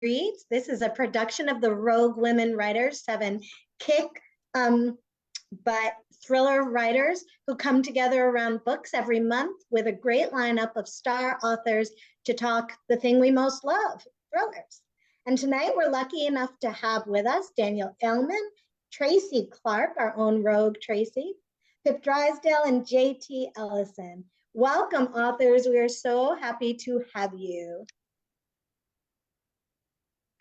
Reads. This is a production of the Rogue Women Writers, 7 but thriller writers who come together around books every month with a great lineup of star authors to talk the thing we most love, thrillers. And tonight we're lucky enough to have with us Daniel Ellman, Tracy Clark, our own Rogue Tracy, Pip Drysdale, and JT Ellison. Welcome, authors. We are so happy to have you.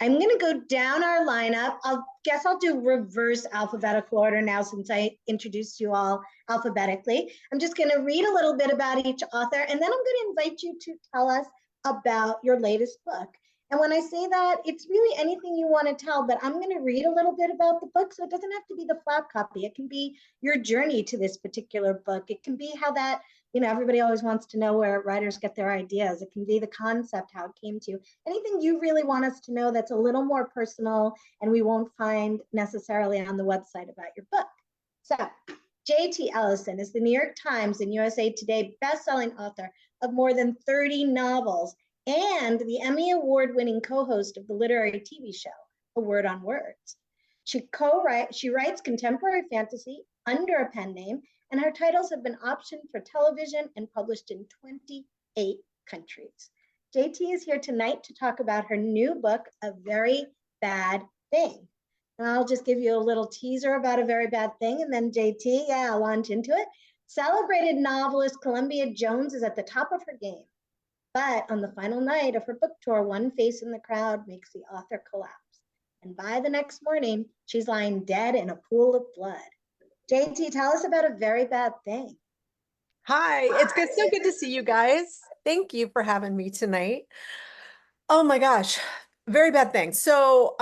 I'm going to go down our lineup. I'll do reverse alphabetical order now since I introduced you all alphabetically. I'm just going to read a little bit about each author, and then I'm going to invite you to tell us about your latest book. And when I say that, it's really anything you want to tell, but I'm going to read a little bit about the book, so it doesn't have to be the flat copy. It can be your journey to this particular book. It can be how that, everybody always wants to know where writers get their ideas. It can be the concept, how it came to you. Anything you really want us to know that's a little more personal and we won't find necessarily on the website about your book. So, J.T. Ellison is the New York Times and USA Today bestselling author of more than 30 novels and the Emmy Award-winning co-host of the literary TV show, A Word on Words. She writes contemporary fantasy under a pen name, and her titles have been optioned for television and published in 28 countries. JT is here tonight to talk about her new book, A Very Bad Thing. And I'll just give you a little teaser about A Very Bad Thing, and then JT, I'll launch into it. Celebrated novelist Columbia Jones is at the top of her game. But on the final night of her book tour, one face in the crowd makes the author collapse. And by the next morning, she's lying dead in a pool of blood. JT, tell us about A Very Bad Thing. Hi, it's good. So good to see you guys. Thank you for having me tonight. Oh my gosh, Very Bad Thing. So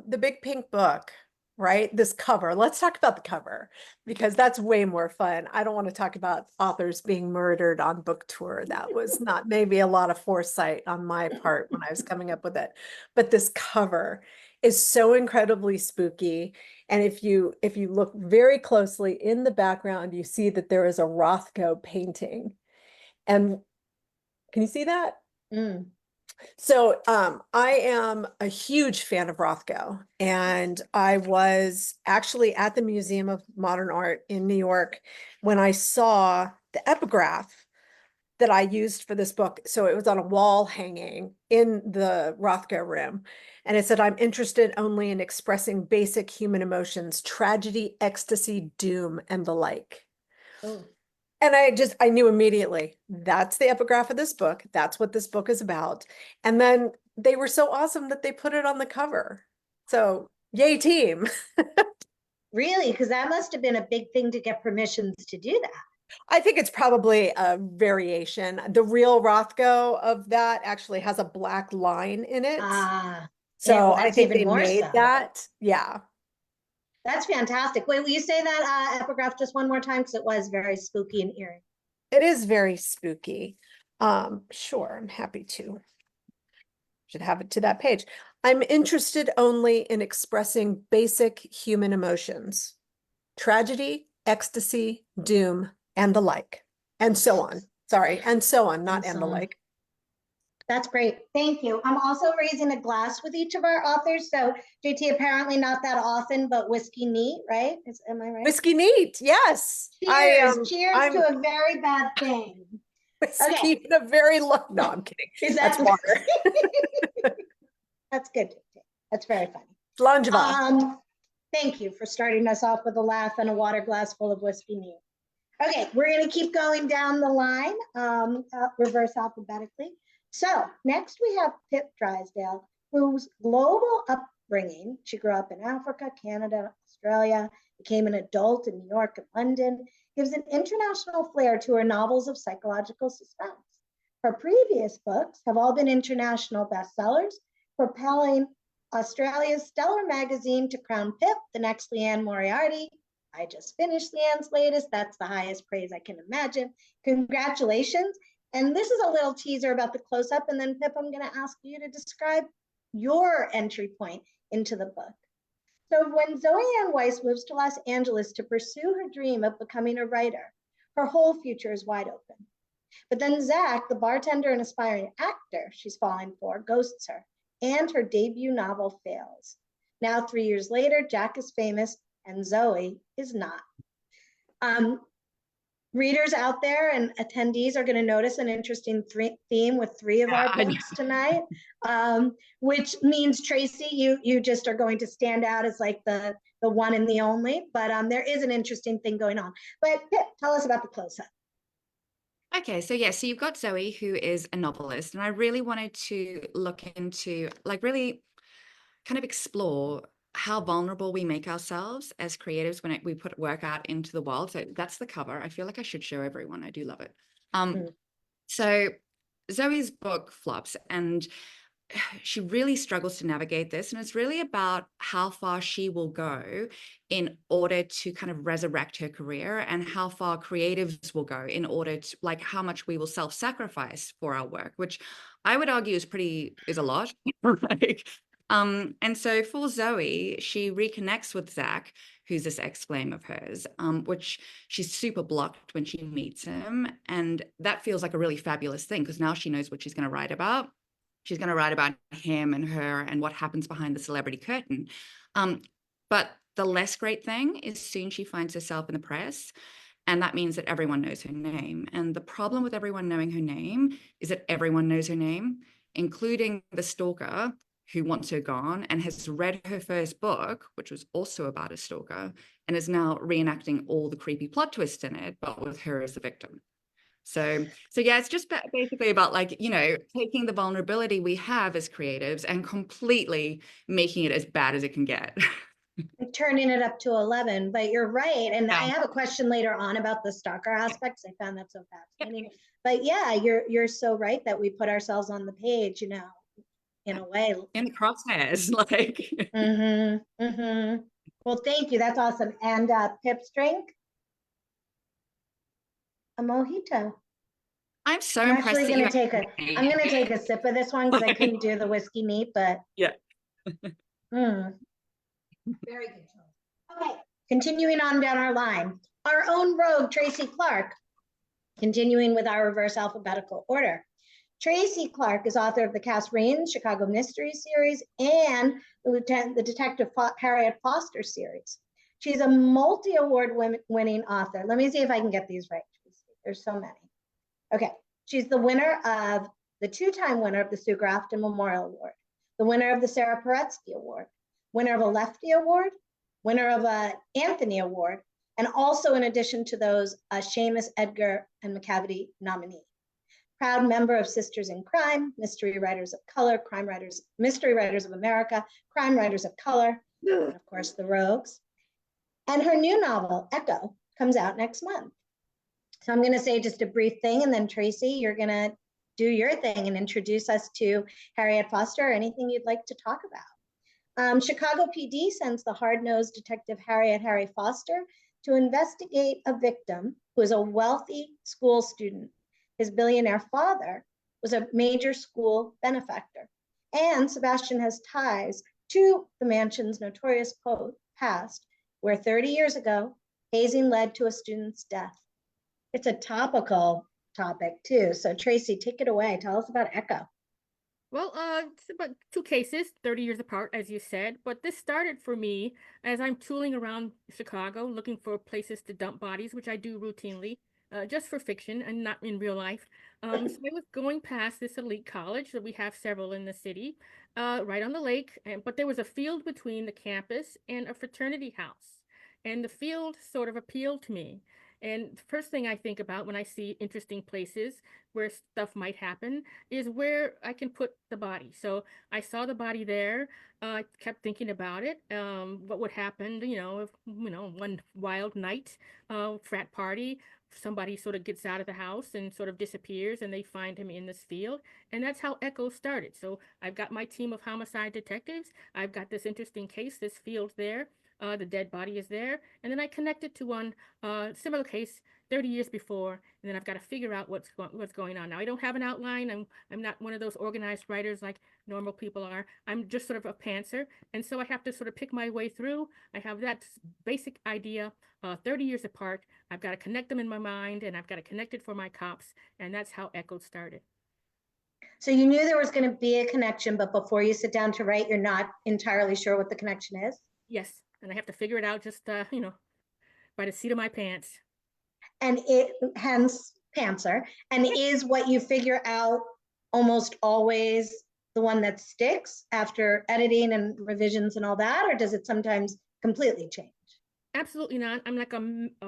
the big pink book, right? This cover, let's talk about the cover because that's way more fun. I don't want to talk about authors being murdered on book tour. That was not maybe a lot of foresight on my part when I was coming up with it. But this cover is so incredibly spooky. And if you look very closely in the background, you see that there is a Rothko painting. And can you see that? Mm. So I am a huge fan of Rothko, and I was actually at the Museum of Modern Art in New York when I saw the epigraph that I used for this book. So it was on a wall hanging in the Rothko room. And it said, "I'm interested only in expressing basic human emotions, tragedy, ecstasy, doom, and the like." Oh. And I knew immediately that's the epigraph of this book. That's what this book is about. And then they were so awesome that they put it on the cover. So yay, team. Really? Because that must have been a big thing to get permissions to do that. I think it's probably a variation. The real Rothko of that actually has a black line in it. So I think they made that. Yeah. That's fantastic. Wait, will you say that epigraph just one more time? Because it was very spooky and eerie. It is very spooky. Sure, I'm happy to. Should have it to that page. "I'm interested only in expressing basic human emotions, tragedy, ecstasy, doom, and the like." And so on. Sorry, and so on, not and the like. That's great. Thank you. I'm also raising a glass with each of our authors. So JT, apparently not that often, but whiskey neat, right? Am I right? Whiskey neat, yes. Cheers. Cheers to A Very Bad Thing. Whiskey in a very low. No, I'm kidding. That's water. That's good. That's very funny. Langeva. Thank you for starting us off with a laugh and a water glass full of whiskey neat. Okay, we're going to keep going down the line, reverse alphabetically. So next we have Pip Drysdale, whose global upbringing, she grew up in Africa, Canada, Australia, became an adult in New York and London, gives an international flair to her novels of psychological suspense. Her previous books have all been international bestsellers, propelling Australia's Stellar magazine to crown Pip the next Leanne Moriarty. I just finished Leanne's latest. That's the highest praise I can imagine. Congratulations. And this is a little teaser about the close-up, and then Pip, I'm going to ask you to describe your entry point into the book. So when Zoe Ann Weiss moves to Los Angeles to pursue her dream of becoming a writer, her whole future is wide open. But then Zach, the bartender and aspiring actor she's falling for, ghosts her, and her debut novel fails. Now, 3 years later, Jack is famous and Zoe is not. Readers out there and attendees are going to notice an interesting theme with three of our books tonight, which means, Tracy, you just are going to stand out as like the one and the only, but there is an interesting thing going on. But Pip, tell us about the close-up. Okay, so yeah, so you've got Zoe, who is a novelist, and I really wanted to look into, like, really kind of explore how vulnerable we make ourselves as creatives when we put work out into the world. So that's the cover. I feel like I should show everyone. I do love it. So Zoe's book flops, and she really struggles to navigate this. And it's really about how far she will go in order to kind of resurrect her career, and how far creatives will go in order to, like, how much we will self-sacrifice for our work, which I would argue is a lot. Like, and so for Zoe, she reconnects with Zach, who's this ex-flame of hers, which she's super blocked when she meets him. And that feels like a really fabulous thing, because now she knows what she's going to write about. She's going to write about him and her and what happens behind the celebrity curtain. But the less great thing is soon she finds herself in the press, and that means that everyone knows her name. And the problem with everyone knowing her name is that everyone knows her name, including the stalker who wants her gone and has read her first book, which was also about a stalker, and is now reenacting all the creepy plot twists in it, but with her as the victim. So yeah, it's just basically about, like, you know, taking the vulnerability we have as creatives and completely making it as bad as it can get. Turning it up to 11, but you're right. And Yeah. I have a question later on about the stalker aspects. I found that so fascinating. But yeah, you're so right that we put ourselves on the page, you know, in a way. In the crosshairs, like. Well, thank you. That's awesome. And Pip's drink? A mojito. I'm so I'm impressed actually that going to I'm going to take a sip of this one because I couldn't do the whiskey neat, but yeah. Very good choice. Okay, continuing on down our line, our own rogue, Tracy Clark, continuing with our reverse alphabetical order. Tracy Clark is author of the Cass Raines Chicago Mystery Series and the Detective Harriet Foster series. She's a multi-award winning author. Let me see if I can get these right. There's so many. Okay, she's the winner of the two-time winner of the Sue Grafton Memorial Award, the winner of the Sarah Paretsky Award, winner of a Lefty Award, winner of a Anthony Award, and also, in addition to those, a Seamus Edgar and McCavity nominee. Proud member of Sisters in Crime, Mystery Writers of Color, Mystery Writers of America, Crime Writers of Color, and of course, the Rogues. And her new novel, Echo, comes out next month. So I'm going to say just a brief thing, and then Tracy, you're going to do your thing and introduce us to Harriet Foster or anything you'd like to talk about. Chicago PD sends the hard-nosed detective Harry Foster to investigate a victim who is a wealthy school student. His billionaire father was a major school benefactor, and Sebastian has ties to the mansion's notorious past, where 30 years ago, hazing led to a student's death. It's a topical topic too. So Tracy, take it away. Tell us about Echo. Well, it's about two cases, 30 years apart, as you said. But this started for me as I'm tooling around Chicago looking for places to dump bodies, which I do routinely, just for fiction and not in real life. So I was going past this elite college, that we have several in the city, right on the lake. But there was a field between the campus and a fraternity house. And the field sort of appealed to me. And the first thing I think about when I see interesting places where stuff might happen is where I can put the body. So I saw the body there. I kept thinking about it. What would happen, if, one wild night, frat party, somebody sort of gets out of the house and sort of disappears, and they find him in this field. And that's how Echo started. So I've got my team of homicide detectives. I've got this interesting case, this field there. The dead body is there. And then I connected to one similar case 30 years before, and then I've got to figure out what's going on. Now, I don't have an outline. I'm not one of those organized writers like normal people are. I'm just sort of a pantser, and so I have to sort of pick my way through. I have that basic idea 30 years apart. I've got to connect them in my mind, and I've got to connect it for my cops, and that's how Echo started. So you knew there was going to be a connection, but before you sit down to write, you're not entirely sure what the connection is? Yes, and I have to figure it out just, by the seat of my pants. And it, hence pantser, and is what you figure out almost always the one that sticks after editing and revisions and all that, or does it sometimes completely change? Absolutely not. I'm like a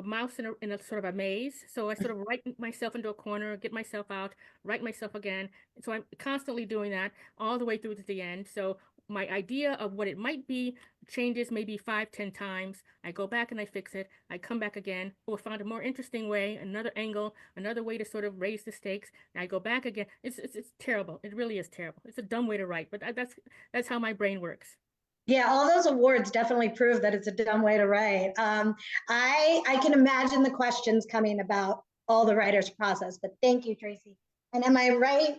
mouse in a sort of a maze. So I sort of write myself into a corner, get myself out, write myself again. So I'm constantly doing that all the way through to the end. So my idea of what it might be changes maybe 5, 10 times. I go back and I fix it. I come back again. Oh, I found a more interesting way, another angle, another way to sort of raise the stakes. And I go back again. It's terrible. It really is terrible. It's a dumb way to write, but that's how my brain works. Yeah, all those awards definitely prove that it's a dumb way to write. I can imagine the questions coming about all the writer's process, but thank you, Tracy. And am I right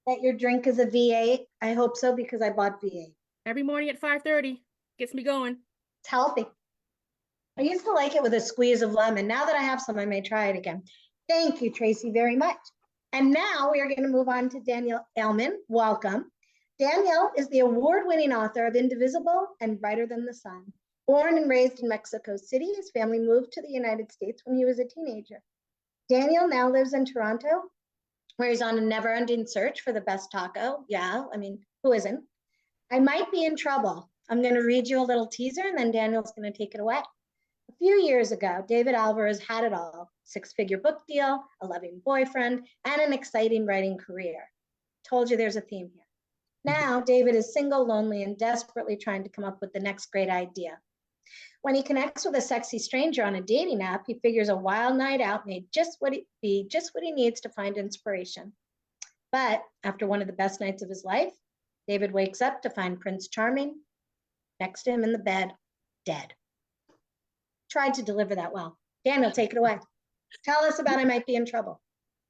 that your drink is a V8? I hope so, because I bought V8. Every morning at 5:30 gets me going. It's healthy. I used to like it with a squeeze of lemon. Now that I have some, I may try it again. Thank you, Tracy, very much. And now we are going to move on to Danielle Ellman. Welcome. Danielle is the award-winning author of Indivisible and Brighter Than the Sun. Born and raised in Mexico City, his family moved to the United States when he was a teenager. Daniel now lives in Toronto, where he's on a never-ending search for the best taco. Yeah, I mean, who isn't? I might be in trouble. I'm going to read you a little teaser, and then Daniel's going to take it away. A few years ago, David Alvarez had it all: six-figure book deal, a loving boyfriend, and an exciting writing career. Told you there's a theme here. Now, David is single, lonely, and desperately trying to come up with the next great idea. When he connects with a sexy stranger on a dating app, he figures a wild night out may just what he needs to find inspiration. But after one of the best nights of his life, David wakes up to find Prince Charming next to him in the bed, dead. Tried to deliver that well. Daniel, take it away. Tell us about I Might Be in Trouble.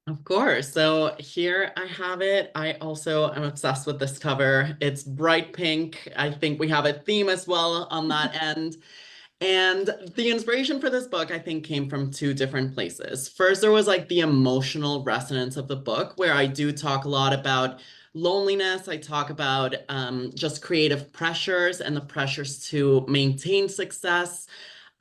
Of course. So here I have it. I also am obsessed with this cover. It's bright pink. I think we have a theme as well on that end. And the inspiration for this book, I think, came from two different places. First, there was like the emotional resonance of the book, where I do talk a lot about loneliness. I talk about just creative pressures and the pressures to maintain success.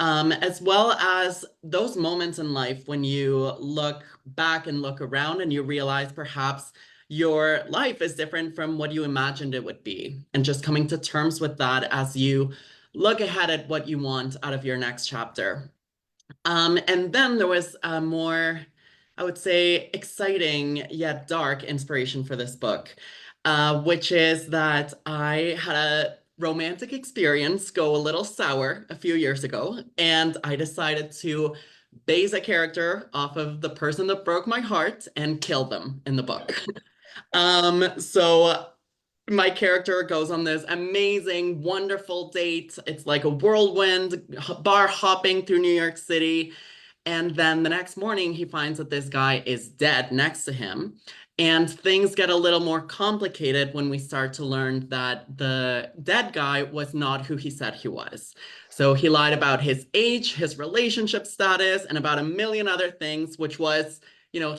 As well as those moments in life when you look back and look around and you realize perhaps your life is different from what you imagined it would be. And just coming to terms with that as you look ahead at what you want out of your next chapter. And then there was a more, I would say, exciting yet dark inspiration for this book, which is that I had a romantic experience go a little sour a few years ago, and I decided to base a character off of the person that broke my heart and kill them in the book. So my character goes on this amazing, wonderful date. It's like a whirlwind, bar hopping through New York City. And then the next morning, he finds that this guy is dead next to him. And things get a little more complicated when we start to learn that the dead guy was not who he said he was. So he lied about his age, his relationship status, and about a million other things, which was,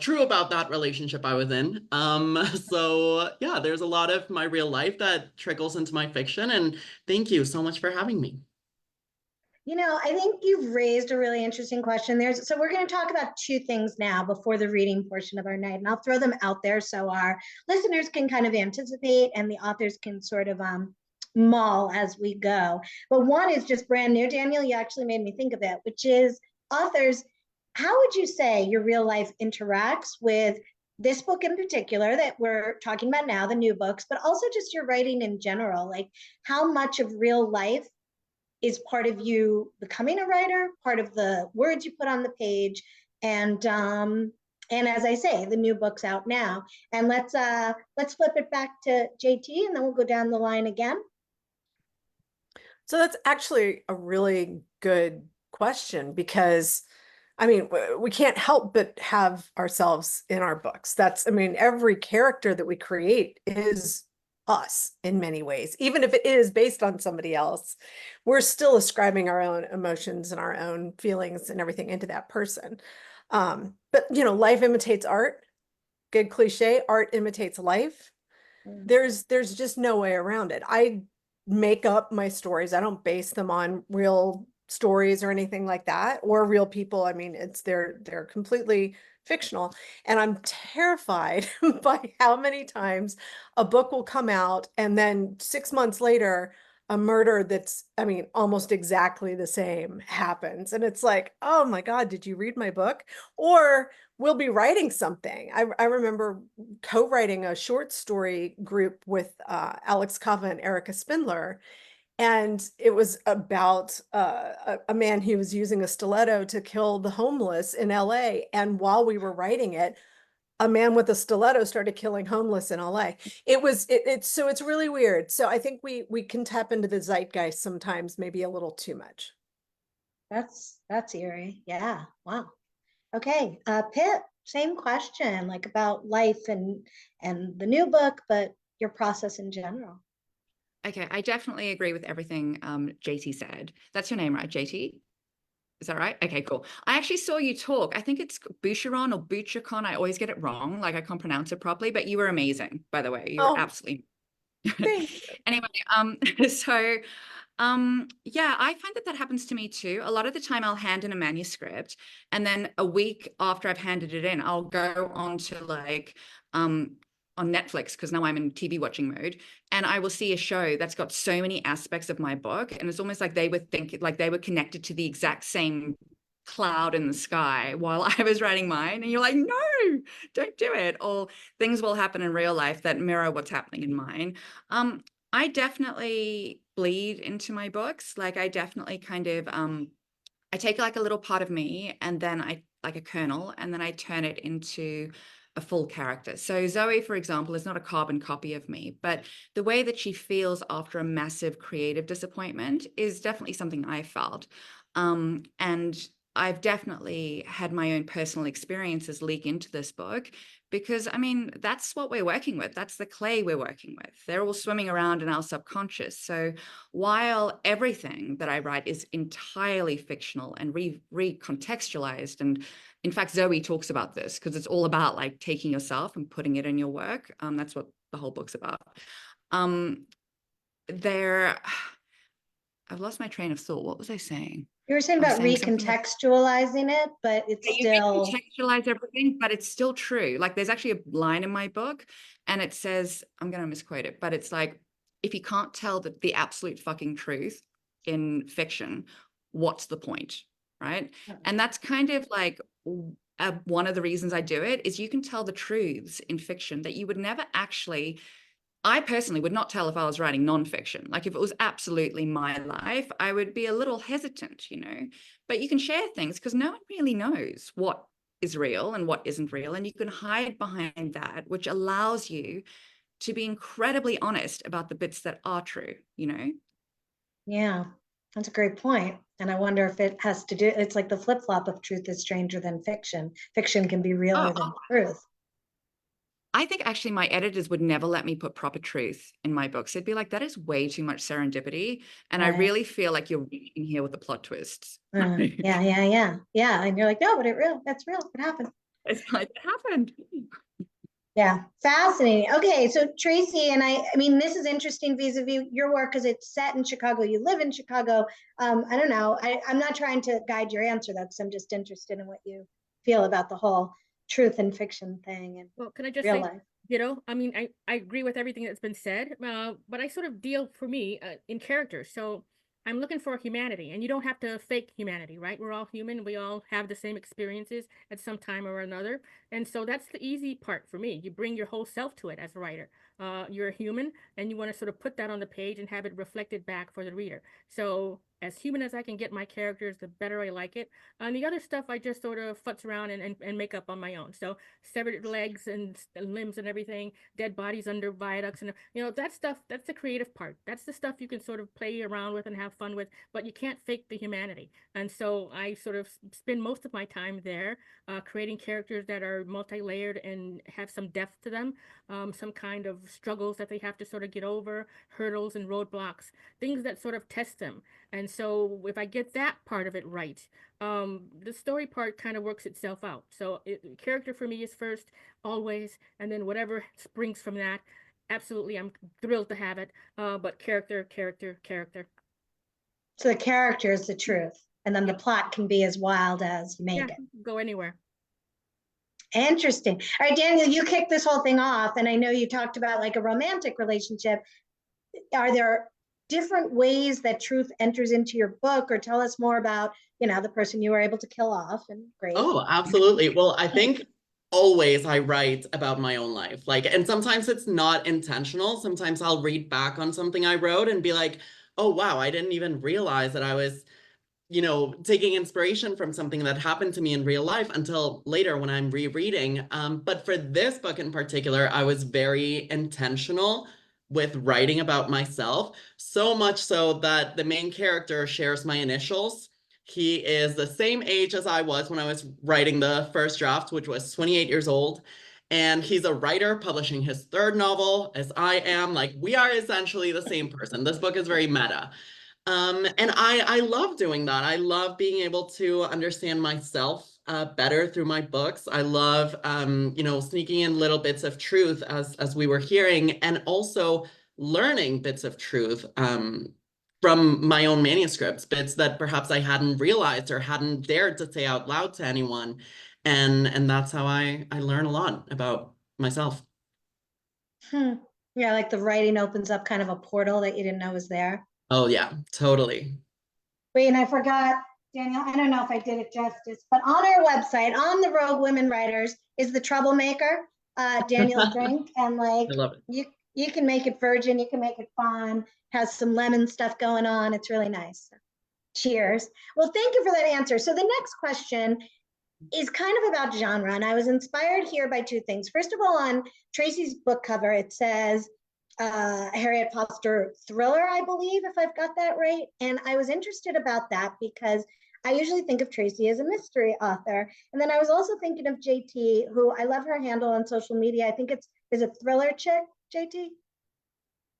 true about that relationship I was in. So yeah, there's a lot of my real life that trickles into my fiction. And thank you so much for having me. I think you've raised a really interesting question there. So we're going to talk about two things now before the reading portion of our night, and I'll throw them out there so our listeners can kind of anticipate and the authors can sort of mull as we go. But one is just brand new. Daniel, you actually made me think of it, which is authors, how would you say your real life interacts with this book in particular that we're talking about now, the new books, but also just your writing in general? Like, how much of real life is part of you becoming a writer, part of the words you put on the page, and as I say, the new book's out now. And let's flip it back to JT, and then we'll go down the line again. So that's actually a really good question, because I mean, we can't help but have ourselves in our books. Every character that we create is us in many ways. Even if it is based on somebody else, we're still ascribing our own emotions and our own feelings and everything into that person. But life imitates art. good cliche, art imitates life. Mm. There's just no way around it. I make up my stories. I don't base them on real stories or anything like that, or real people. I mean, they're completely fictional. And I'm terrified by how many times a book will come out and then 6 months later, a murder that's, I mean, almost exactly the same happens. And it's like, oh my God, did you read my book? Or we'll be writing something. I remember co-writing a short story group with Alex Kava and Erica Spindler. And it was about a man who was using a stiletto to kill the homeless in LA. And while we were writing it, a man with a stiletto started killing homeless in LA. So it's really weird. So I think we can tap into the zeitgeist sometimes, maybe a little too much. That's eerie. Yeah. Wow. Okay. Pip, same question, like about life and the new book, but your process in general. Okay, I definitely agree with everything JT said. That's your name, right, JT? Is that right? Okay, cool. I actually saw you talk. I think it's Boucheron or Bouchercon. I always get it wrong. Like I can't pronounce it properly, but you were amazing, by the way. You were Oh, absolutely. thank you. Anyway, so yeah, I find that happens to me too. A lot of the time I'll hand in a manuscript and then a week after I've handed it in, I'll go on to like on Netflix, because now I'm in TV watching mode, and I will see a show that's got so many aspects of my book, and it's almost like they would think like they were connected to the exact same cloud in the sky while I was writing mine, and you're like, no, don't do it. Or things will happen in real life that mirror what's happening in mine. I definitely bleed into my books. Like I definitely kind of I take like a little part of me and then I like a kernel and then I turn it into a full character. So Zoe, for example, is not a carbon copy of me, but the way that she feels after a massive creative disappointment is definitely something I felt. And I've definitely had my own personal experiences leak into this book because, I mean, that's what we're working with. That's the clay we're working with. They're all swimming around in our subconscious. So while everything that I write is entirely fictional and recontextualized, and in fact, Zoe talks about this because it's all about like taking yourself and putting it in your work. That's what the whole book's about. I've lost my train of thought. What was I saying? You were saying I was about saying something like, recontextualizing it, but it's you still. recontextualize everything, but it's still true. Like there's actually a line in my book and it says, I'm going to misquote it, but it's like, if you can't tell the absolute fucking truth in fiction, what's the point? Right. And that's kind of like one of the reasons I do it is you can tell the truths in fiction that you would never actually. I personally would not tell if I was writing nonfiction. Like if it was absolutely my life, I would be a little hesitant, you know, but you can share things because no one really knows what is real and what isn't real. And you can hide behind that, which allows you to be incredibly honest about the bits that are true, you know? Yeah, that's a great point. And I wonder if it has to do, it's like the flip-flop of truth is stranger than fiction. Fiction can be realer than truth. I think actually my editors would never let me put proper truth in my books. They'd be like, that is way too much serendipity. And I Right. really feel like you're reading here with the plot twists. Yeah. And you're like, no, but that's real. It happened. It's like, it happened. Yeah, fascinating. Okay, so Tracy, and I mean, this is interesting vis-a-vis your work because it's set in Chicago. You live in Chicago. I don't know. I'm not trying to guide your answer though, because I'm just interested in what you feel about the whole truth and fiction thing and Well, can I just real say, life. I mean, I agree with everything that's been said, but I sort of deal for me in characters. So I'm looking for humanity, and you don't have to fake humanity, right? We're all human. We all have the same experiences at some time or another. And so that's the easy part for me. You bring your whole self to it as a writer. You're a human, and you want to sort of put that on the page and have it reflected back for the reader. So as human as I can get my characters, the better I like it. And the other stuff I just sort of futz around and make up on my own. So severed legs and limbs and everything, dead bodies under viaducts, and that stuff, that's the creative part. That's the stuff you can sort of play around with and have fun with, but you can't fake the humanity. And so I sort of spend most of my time there, creating characters that are multi-layered and have some depth to them, some kind of struggles that they have to sort of get over, hurdles and roadblocks, things that sort of test them. And so if I get that part of it right, the story part kind of works itself out. So character for me is first, always, and then whatever springs from that, absolutely, I'm thrilled to have it. But character, character, character. So the character is the truth, and then the Yep. plot can be as wild as you make Yeah, it. go anywhere. Interesting. All right, Daniel, you kicked this whole thing off, and I know you talked about like a romantic relationship. Are there different ways that truth enters into your book, or tell us more about, the person you were able to kill off? And great. Oh, absolutely. Well, I think always I write about my own life. Like, and sometimes it's not intentional. Sometimes I'll read back on something I wrote and be like, oh, wow, I didn't even realize that I was, taking inspiration from something that happened to me in real life until later when I'm rereading. But for this book in particular, I was very intentional with writing about myself, so much so that the main character shares my initials. He is the same age as I was when I was writing the first draft, which was 28 years old. And he's a writer publishing his third novel, as I am. Like, we are essentially the same person. This book is very meta. And I love doing that. I love being able to understand myself better through my books. I love, sneaking in little bits of truth as we were hearing, and also learning bits of truth from my own manuscripts, bits that perhaps I hadn't realized or hadn't dared to say out loud to anyone. And that's how I learn a lot about myself. Yeah, like the writing opens up kind of a portal that you didn't know was there. Oh yeah, totally. Wait, and I forgot, Daniel, I don't know if I did it justice, but on our website, on the Rogue Women Writers, is the Troublemaker, Daniel's drink. And like, I love it. you can make it virgin, you can make it fun, has some lemon stuff going on. It's really nice. Cheers. Well, thank you for that answer. So the next question is kind of about genre, and I was inspired here by two things. First of all, on Tracy's book cover, it says Harriet Foster thriller, I believe, if I've got that right. And I was interested about that because I usually think of Tracy as a mystery author. And then I was also thinking of JT, who I love her handle on social media. I think is a thriller chick, JT.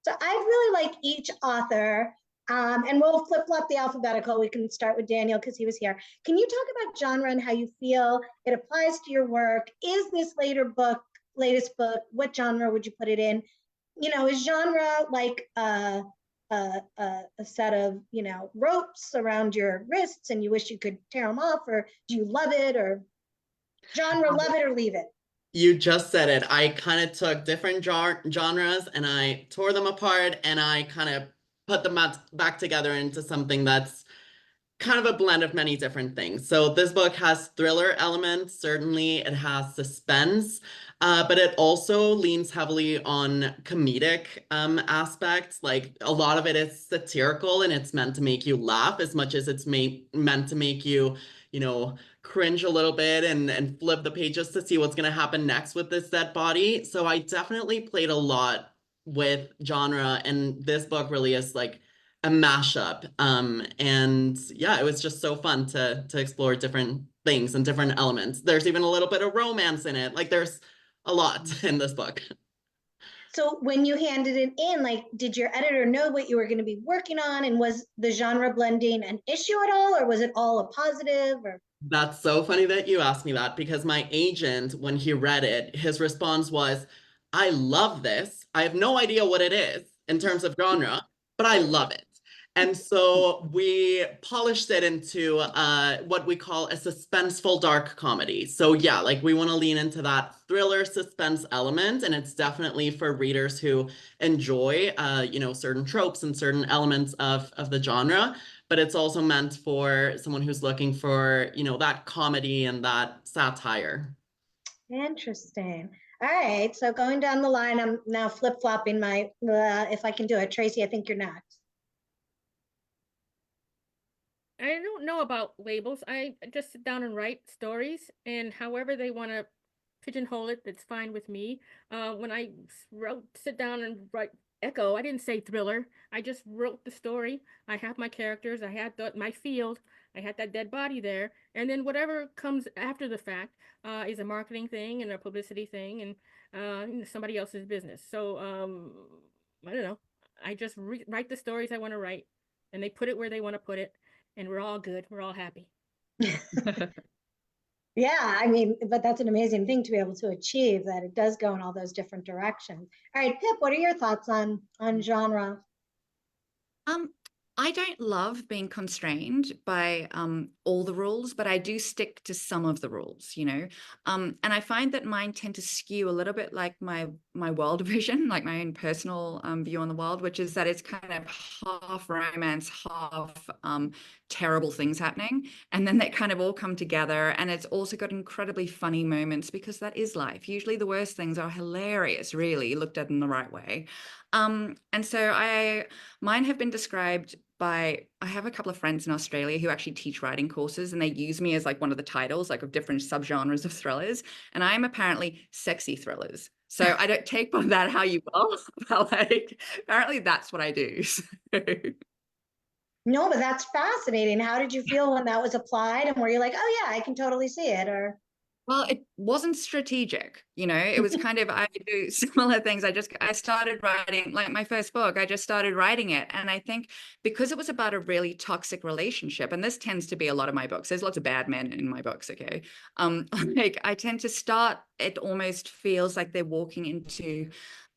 So I really like each author. And we'll flip-flop the alphabetical. We can start with Daniel because he was here. Can you talk about genre and how you feel it applies to your work? Is this latest book, what genre would you put it in? Is genre like a set of, ropes around your wrists and you wish you could tear them off, or do you love it, or genre, love it or leave it? You just said it. I kind of took different genres and I tore them apart and I kind of put them back together into something that's kind of a blend of many different things. So this book has thriller elements, certainly it has suspense, but it also leans heavily on comedic aspects. Like, a lot of it is satirical and it's meant to make you laugh as much as it's meant to make you, cringe a little bit and flip the pages to see what's going to happen next with this dead body. So I definitely played a lot with genre, and this book really is like a mashup. And yeah, it was just so fun to explore different things and different elements. There's even a little bit of romance in it. Like, there's a lot in this book. So when you handed it in, like, did your editor know what you were going to be working on? And was the genre blending an issue at all, or was it all a positive? Or That's so funny that you asked me that, because my agent, when he read it, his response was, I love this. I have no idea what it is in terms of genre, but I love it. And so we polished it into what we call a suspenseful dark comedy. So yeah, like, we want to lean into that thriller suspense element, and it's definitely for readers who enjoy, certain tropes and certain elements of the genre. But it's also meant for someone who's looking for, that comedy and that satire. interesting. All right. So going down the line, I'm now flip-flopping my, if I can do it. Tracy, I think you're next. I don't know about labels. I just sit down and write stories, and however they want to pigeonhole it, that's fine with me. When I sit down and write echo. I didn't say thriller. I just wrote the story. I have my characters. I had my field. I had that dead body there. And then whatever comes after the fact is a marketing thing and a publicity thing and somebody else's business. So I don't know. I just write the stories I want to write, and they put it where they want to put it, and we're all good. We're all happy. Yeah, I mean, but that's an amazing thing to be able to achieve, that it does go in all those different directions. All right, Pip, what are your thoughts on genre? I don't love being constrained by all the rules, but I do stick to some of the rules, you know. And I find that mine tend to skew a little bit like my world vision, like my own personal view on the world, which is that it's kind of half romance, half terrible things happening, and then they kind of all come together. And it's also got incredibly funny moments because that is life. Usually, the worst things are hilarious, really, looked at in the right way. And so mine have been described by, I have a couple of friends in Australia who actually teach writing courses, and they use me as like one of the titles, like of different subgenres of thrillers. And I'm apparently sexy thrillers. So I don't take on that how you will, but like apparently that's what I do. No, but that's fascinating. How did you feel when that was applied? And were you like, oh yeah, I can totally see it? Or Well, it wasn't strategic, you know, it was kind of, I do similar things. I started writing, like my first book, I just started writing it. And I think because it was about a really toxic relationship, and this tends to be a lot of my books, there's lots of bad men in my books, okay? Like I tend to start, it almost feels like they're walking into,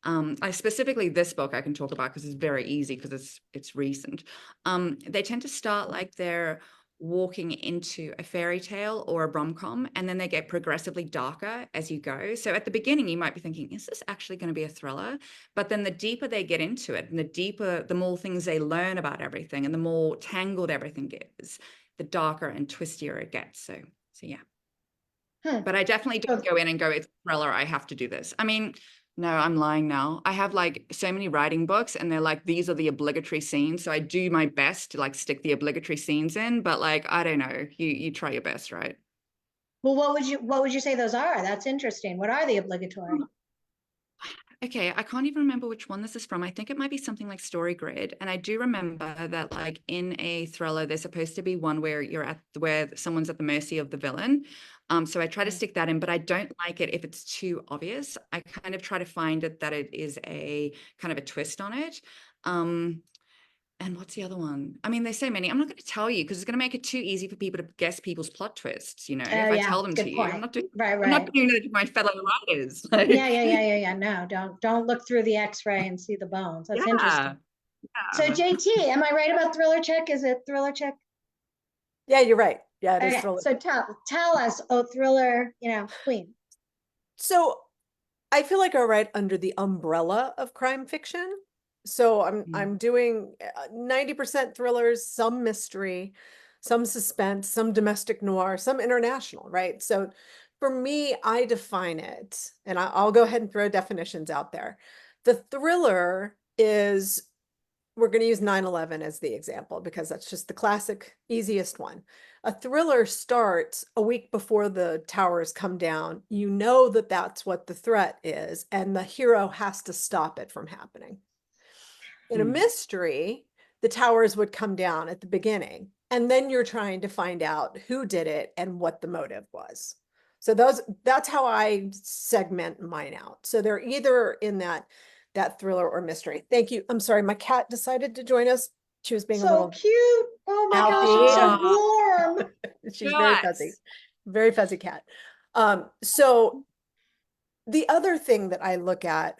I specifically this book I can talk about because it's very easy because it's recent. They tend to start like they're walking into a fairy tale or a rom-com, and then they get progressively darker as you go. So at the beginning you might be thinking, is this actually going to be a thriller? But then the deeper they get into it, and the more things they learn about everything, and the more tangled everything gets, the darker and twistier it gets. So yeah. But I definitely don't go in and go, it's a thriller, I have to do this. I mean, no, I'm lying now. I have like so many writing books, and they're like, these are the obligatory scenes. So I do my best to like stick the obligatory scenes in, but like, I don't know, you try your best, right? well, what would you say those are? That's interesting. What are the obligatory? Okay, I can't even remember which one this is from. I think it might be something like Story Grid. And I do remember that like in a thriller, there's supposed to be one where where someone's at the mercy of the villain. So I try to stick that in, but I don't like it if it's too obvious. I kind of try to find it that it is a kind of a twist on it. And what's the other one? I mean, there's so many. I'm not going to tell you because it's going to make it too easy for people to guess people's plot twists. You know, if I tell them to good you, point. I'm not doing. Right. I'm not doing that to my fellow writers. Like, Yeah. No, don't look through the X-ray and see the bones. That's interesting. So JT, am I right about Thriller Check? Is it Thriller Check? Yeah, you're right. Yeah, it is Okay, thriller. so tell us, oh, thriller, queen. So I feel like I write under the umbrella of crime fiction. So I'm doing 90% thrillers, some mystery, some suspense, some domestic noir, some international, right? So for me, I define it, and I'll go ahead and throw definitions out there. The thriller is, we're going to use 9/11 as the example because that's just the classic, easiest one. A thriller starts a week before the towers come down. You know that that's what the threat is, and the hero has to stop it from happening. In a mystery, the towers would come down at the beginning, and then you're trying to find out who did it and what the motive was. So that's how I segment mine out. So they're either in that thriller or mystery. Thank you. I'm sorry, my cat decided to join us. She was being a So little cute. Oh my gosh, it's so warm. She's very fuzzy cat. So the other thing that I look at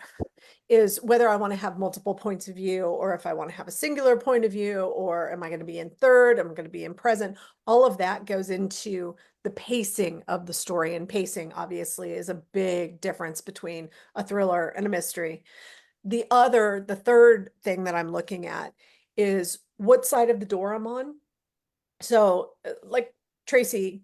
is whether I want to have multiple points of view, or if I want to have a singular point of view, or am I going to be in third? Am I going to be in present? All of that goes into the pacing of the story, and pacing obviously is a big difference between a thriller and a mystery. The third thing that I'm looking at is what side of the door I'm on. So like Tracy,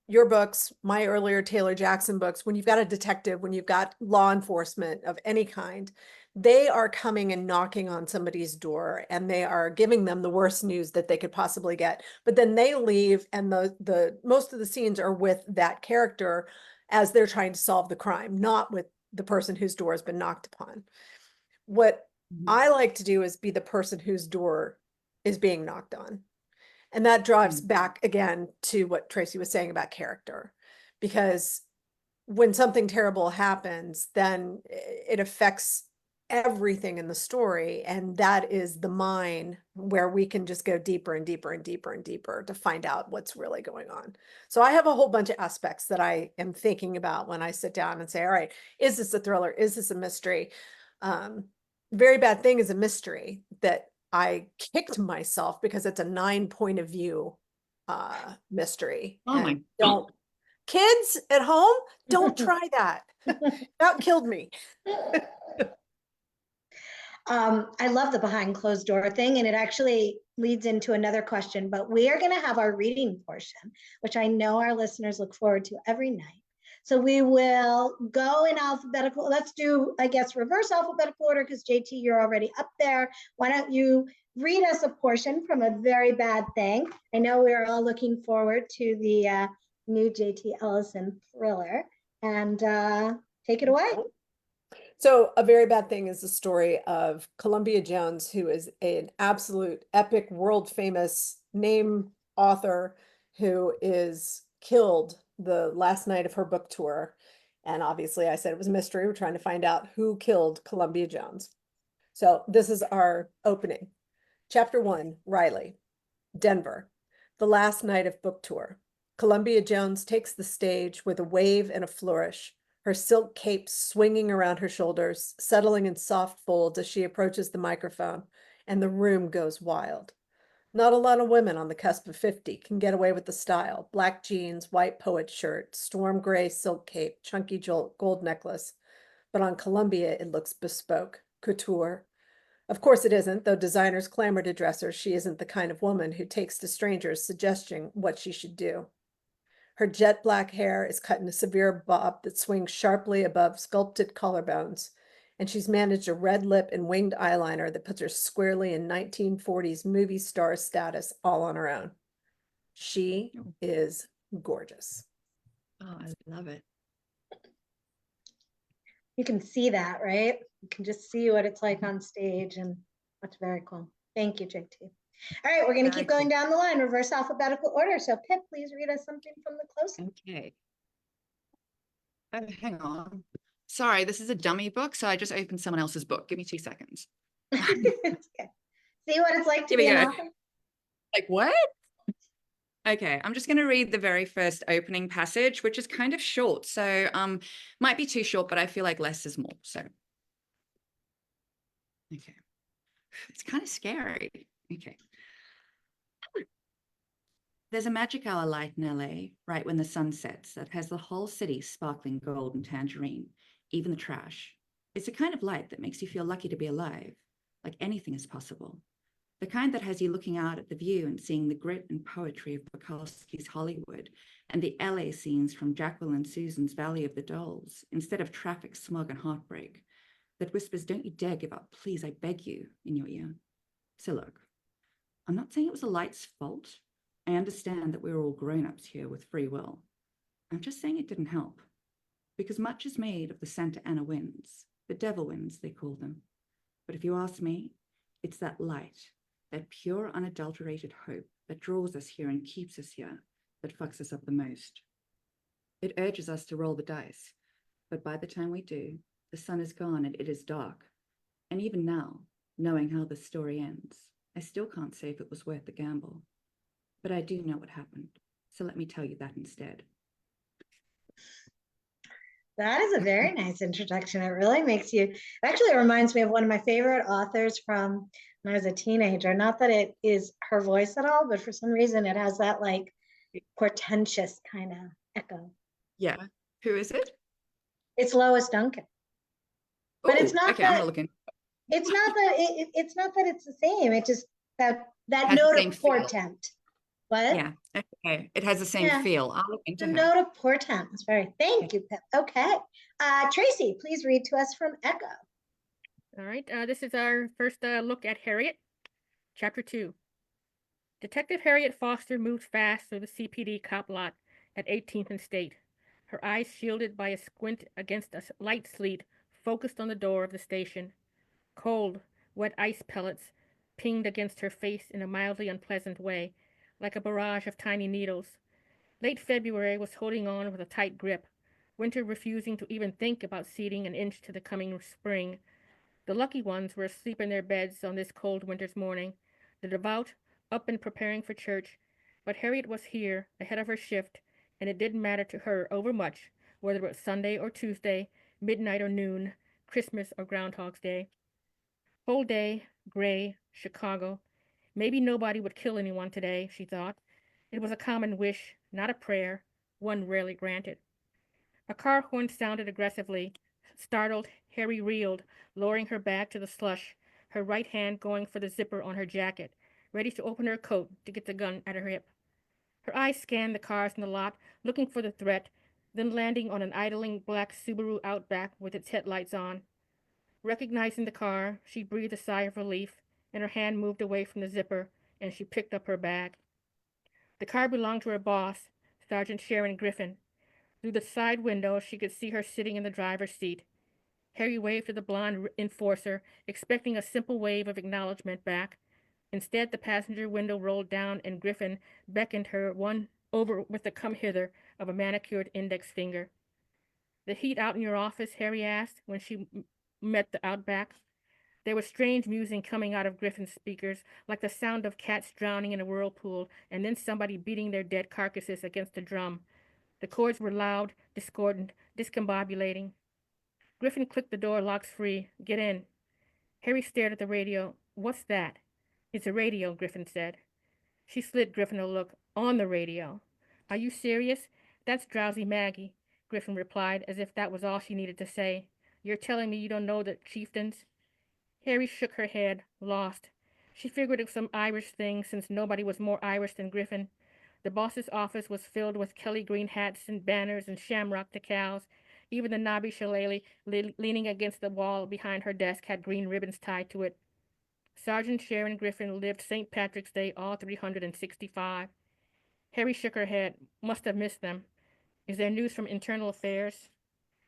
your books, my earlier Taylor Jackson books, when you've got a detective, when you've got law enforcement of any kind, they are coming and knocking on somebody's door, and they are giving them the worst news that they could possibly get. But then they leave, and the most of the scenes are with that character as they're trying to solve the crime, not with the person whose door has been knocked upon. What I like to do is be the person whose door is being knocked on. And that drives back again to what Tracy was saying about character. Because when something terrible happens, then it affects everything in the story. And that is the mine where we can just go deeper and deeper and deeper and deeper to find out what's really going on. So I have a whole bunch of aspects that I am thinking about when I sit down and say, all right, is this a thriller? Is this a mystery? Very Bad Thing is a mystery that I kicked myself because it's a 9 point of view mystery. Oh my And don't kids at home, don't try that. That killed me. I love the behind closed door thing, and it actually leads into another question, but we are going to have our reading portion, which I know our listeners look forward to every night. So we will go in alphabetical. Let's do, I guess, reverse alphabetical order because JT, you're already up there. Why don't you read us a portion from A Very Bad Thing? I know we're all looking forward to the new JT Ellison thriller, and take it away. So A Very Bad Thing is the story of Columbia Jones, who is an absolute epic, world famous name author who is killed the last night of her book tour. And obviously I said it was a mystery. We're trying to find out who killed Columbia Jones. So this is our opening. Chapter 1, Riley, Denver, the last night of book tour. Columbia Jones takes the stage with a wave and a flourish, her silk cape swinging around her shoulders, settling in soft folds as she approaches the microphone, and the room goes wild. Not a lot of women on the cusp of 50 can get away with the style. Black jeans, white poet shirt, storm gray silk cape, chunky gold necklace. But on Columbia, it looks bespoke, couture. Of course it isn't, though designers clamor to dress her. She isn't the kind of woman who takes to strangers suggesting what she should do. Her jet black hair is cut in a severe bob that swings sharply above sculpted collarbones, and she's managed a red lip and winged eyeliner that puts her squarely in 1940s movie star status all on her own. She is gorgeous. Oh, I love it. You can see that, right? You can just see what it's like on stage, and that's very cool. Thank you, JT. All right, we're going to keep going down the line, reverse alphabetical order. So Pip, please read us something from the close. Okay. Oh, hang on. Sorry, this is a dummy book, so I just opened someone else's book. Give me 2 seconds. It's okay. See what it's like to Here we be an go. author? Like, what? Okay, I'm just going to read the very first opening passage, which is kind of short. So might be too short, but I feel like less is more. So, okay. It's kind of scary. Okay. There's a magic hour light in LA right when the sun sets that has the whole city sparkling gold and tangerine, even the trash. It's a kind of light that makes you feel lucky to be alive, like anything is possible. The kind that has you looking out at the view and seeing the grit and poetry of Bukowski's Hollywood and the LA scenes from Jacqueline Susan's Valley of the Dolls, instead of traffic, smog, and heartbreak, that whispers, "Don't you dare give up, please, I beg you," in your ear. So look, I'm not saying it was the light's fault. I understand that we're all grown-ups here with free will. I'm just saying it didn't help. Because much is made of the Santa Ana winds, the devil winds, they call them. But if you ask me, it's that light, that pure, unadulterated hope that draws us here and keeps us here, that fucks us up the most. It urges us to roll the dice, but by the time we do, the sun is gone and it is dark. And even now, knowing how this story ends, I still can't say if it was worth the gamble. But I do know what happened, so let me tell you that instead. That is a very nice introduction. It really makes you, it actually reminds me of one of my favorite authors from when I was a teenager. Not that it is her voice at all, but for some reason it has that like portentous kind of echo. Yeah. Who is it? It's Lois Duncan. But Ooh, it's not okay, I'm that gonna look in. it's not that it's not that it's the same. It just that Has the note same of feel. portent. What? Yeah, okay. It has the same Yeah. feel. I'll look into The her. note of portent is very, thank you, Pip. Okay. Tracy, please read to us from Echo. All right, this is our first look at Harriet, Chapter 2. Detective Harriet Foster moved fast through the CPD cop lot at 18th and State, her eyes shielded by a squint against a light sleet focused on the door of the station. Cold, Wet ice pellets pinged against her face in a mildly unpleasant way, like a barrage of tiny needles. Late February was holding on with a tight grip, winter refusing to even think about ceding an inch to the coming spring. The lucky ones were asleep in their beds on this cold winter's morning, the devout up and preparing for church, but Harriet was here, ahead of her shift, and it didn't matter to her overmuch whether it was Sunday or Tuesday, midnight or noon, Christmas or Groundhog's Day. Whole day, gray, Chicago. Maybe nobody would kill anyone today, she thought. It was a common wish, not a prayer, one rarely granted. A car horn sounded aggressively. Startled, Harry reeled, lowering her bag to the slush, her right hand going for the zipper on her jacket, ready to open her coat to get the gun at her hip. Her eyes scanned the cars in the lot, looking for the threat, then landing on an idling black Subaru Outback with its headlights on. Recognizing the car, she breathed a sigh of relief, and her hand moved away from the zipper, and she picked up her bag. The car belonged to her boss, Sergeant Sharon Griffin. Through the side window, she could see her sitting in the driver's seat. Harry waved to the blonde enforcer, expecting a simple wave of acknowledgement back. Instead, the passenger window rolled down, and Griffin beckoned her one over with the come hither of a manicured index finger. "The heat out in your office?" Harry asked when she met the Outback. There was strange musing coming out of Griffin's speakers, like the sound of cats drowning in a whirlpool, and then somebody beating their dead carcasses against a drum. The chords were loud, discordant, discombobulating. Griffin clicked the door locks free. "Get in." Harry stared at the radio. "What's that?" "It's a radio," Griffin said. She slid Griffin a look. "On the radio." "Are you serious?" "That's Drowsy Maggie," Griffin replied, as if that was all she needed to say. "You're telling me you don't know the chieftains?" Harry shook her head, lost. She figured it was some Irish thing, since nobody was more Irish than Griffin. The boss's office was filled with Kelly green hats and banners and shamrock decals. Even the knobby shillelagh leaning against the wall behind her desk had green ribbons tied to it. Sergeant Sharon Griffin lived St. Patrick's Day all 365. Harry shook her head. "Must have missed them. Is there news from Internal Affairs?"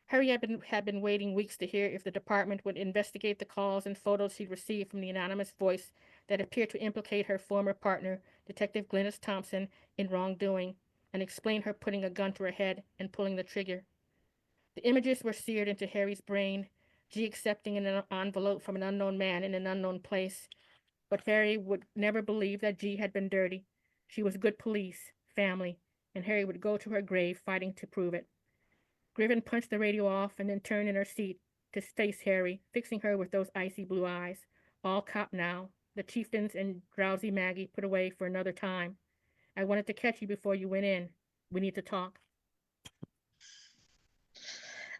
Harry had been waiting weeks to hear if the department would investigate the calls and photos she'd received from the anonymous voice that appeared to implicate her former partner, Detective Glennis Thompson, in wrongdoing, and explain her putting a gun to her head and pulling the trigger. The images were seared into Harry's brain, G accepting an envelope from an unknown man in an unknown place. But Harry would never believe that G had been dirty. She was good police, family, and Harry would go to her grave fighting to prove it. Griffin punched the radio off and then turned in her seat to face Harry, fixing her with those icy blue eyes. "All cop now. The chieftains and Drowsy Maggie put away for another time. I wanted to catch you before you went in. We need to talk."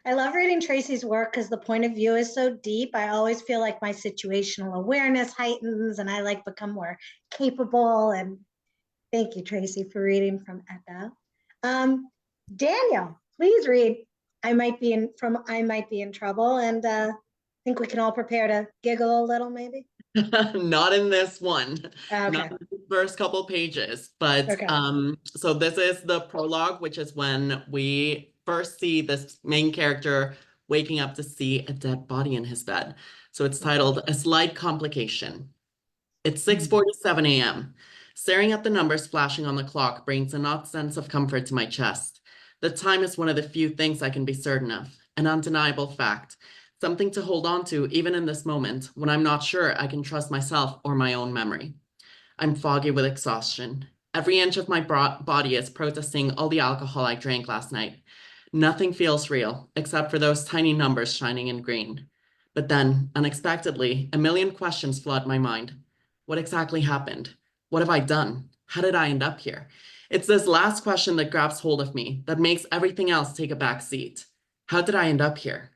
I love reading Tracy's work because the point of view is so deep. I always feel like my situational awareness heightens and I like become more capable. And thank you, Tracy, for reading from Echo. Daniel, please read I Might Be in Trouble, and I think we can all prepare to giggle a little, maybe. Not in this one. Okay. Not in the first couple pages, but Okay. so this is the prologue, which is when we first see this main character waking up to see a dead body in his bed. So it's titled A Slight Complication. It's 6:47 a.m. Staring at the numbers flashing on the clock brings an odd sense of comfort to my chest. The time is one of the few things I can be certain of, an undeniable fact, something to hold on to even in this moment when I'm not sure I can trust myself or my own memory. I'm foggy with exhaustion. Every inch of my body is protesting all the alcohol I drank last night. Nothing feels real except for those tiny numbers shining in green. But then, unexpectedly, a million questions flood my mind. What exactly happened? What have I done? How did I end up here? It's this last question that grabs hold of me, that makes everything else take a back seat. How did I end up here?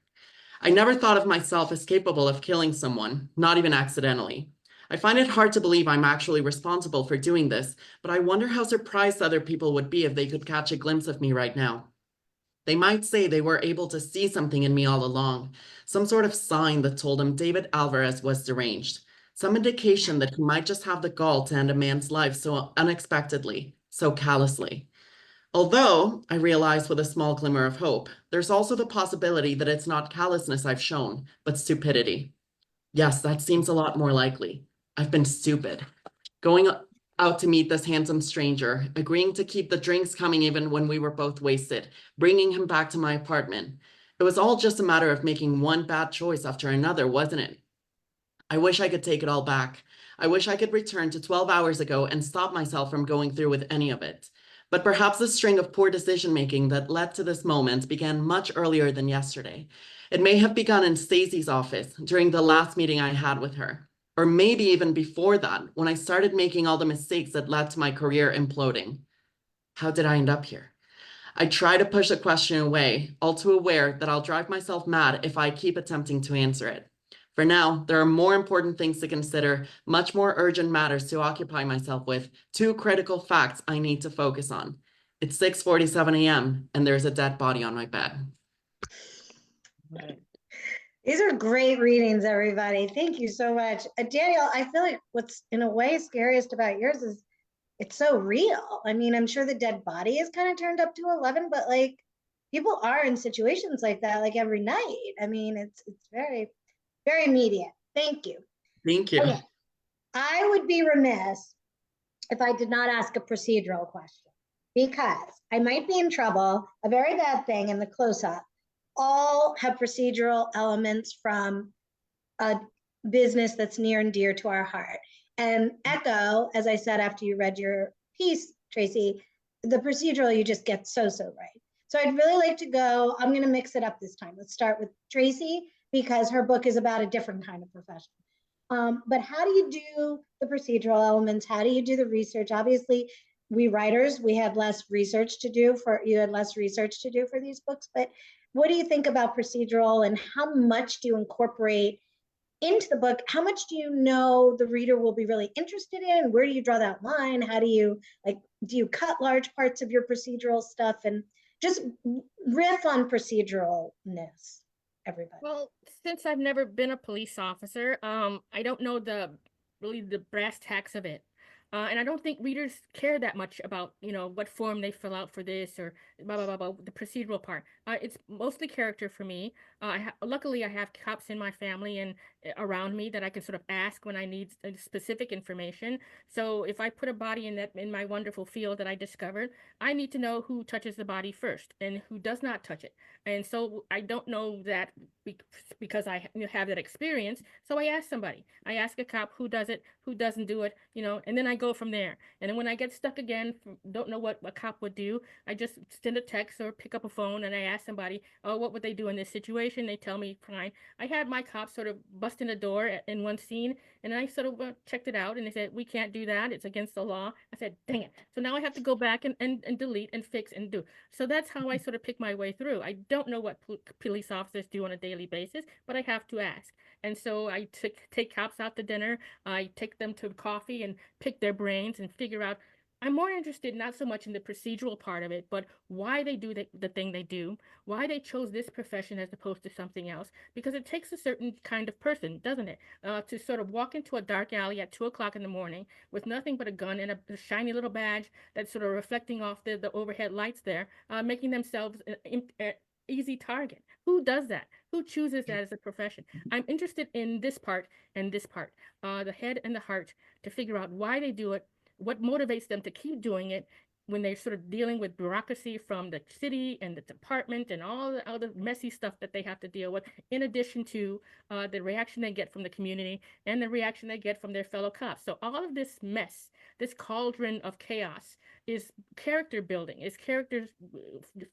I never thought of myself as capable of killing someone, not even accidentally. I find it hard to believe I'm actually responsible for doing this, but I wonder how surprised other people would be if they could catch a glimpse of me right now. They might say they were able to see something in me all along, some sort of sign that told them David Alvarez was deranged, some indication that he might just have the gall to end a man's life so unexpectedly, so callously. Although, I realize with a small glimmer of hope, there's also the possibility that it's not callousness I've shown, but stupidity. Yes, that seems a lot more likely. I've been stupid. Going out to meet this handsome stranger, agreeing to keep the drinks coming even when we were both wasted, bringing him back to my apartment. It was all just a matter of making one bad choice after another, wasn't it? I wish I could take it all back. I wish I could return to 12 hours ago and stop myself from going through with any of it. But perhaps the string of poor decision-making that led to this moment began much earlier than yesterday. It may have begun in Stacey's office during the last meeting I had with her. Or maybe even before that, when I started making all the mistakes that led to my career imploding. How did I end up here? I try to push the question away, all too aware that I'll drive myself mad if I keep attempting to answer it. For now, there are more important things to consider, much more urgent matters to occupy myself with, two critical facts I need to focus on. It's 6:47 a.m. and there's a dead body on my bed. These are great readings, everybody. Thank you so much. Daniel, I feel like what's in a way scariest about yours is it's so real. I mean, I'm sure the dead body is kind of turned up to 11, but like people are in situations like that like every night. I mean, it's very, very immediate. Thank you. Thank you. Okay. I would be remiss if I did not ask a procedural question because I might be in trouble. A very bad thing in the close-up all have procedural elements from a business that's near and dear to our heart. And Echo, as I said after you read your piece, Tracy, the procedural you just get so right. So I'd really like to go, I'm going to mix it up this time. Let's start with Tracy because her book is about a different kind of profession. But how do you do the procedural elements? How do you do the research? Obviously, we writers, we had less research to do for, you had less research to do for these books, but what do you think about procedural and how much do you incorporate into the book? How much do you know the reader will be really interested in? Where do you draw that line? How do you, like, do you cut large parts of your procedural stuff and just riff on proceduralness, everybody? Well, since I've never been a police officer, I don't know really the brass tacks of it. And I don't think readers care that much about, what form they fill out for this or blah, blah, blah, blah, the procedural part. It's mostly character for me. Luckily, I have cops in my family and around me that I can sort of ask when I need specific information. So if I put a body in my wonderful field that I discovered, I need to know who touches the body first and who does not touch it. And so I don't know that because I have that experience. So I ask somebody. I ask a cop who does it, who doesn't do it, and then I go from there. And then when I get stuck again, don't know what a cop would do, I just send a text or pick up a phone and I ask somebody, oh, what would they do in this situation? They tell me, fine. I had my cops sort of bust in the door in one scene and I sort of checked it out and they said, we can't do that. It's against the law. I said, dang it. So now I have to go back and delete and fix and do. So that's how I sort of pick my way through. I don't know what police officers do on a daily basis, but I have to ask. And so I take cops out to dinner. I take them to coffee and pick their brains and figure out. I'm more interested not so much in the procedural part of it, but why they do the thing they do, why they chose this profession as opposed to something else, because it takes a certain kind of person, doesn't it, to sort of walk into a dark alley at 2 o'clock in the morning with nothing but a gun and a shiny little badge that's sort of reflecting off the overhead lights there, making themselves an easy target. Who does that? Who chooses that as a profession? I'm interested in this part and this part, the head and the heart, to figure out why they do it, what motivates them to keep doing it when they're sort of dealing with bureaucracy from the city and the department and all the other messy stuff that they have to deal with, in addition to the reaction they get from the community and the reaction they get from their fellow cops. So all of this mess, this cauldron of chaos, is character building, is character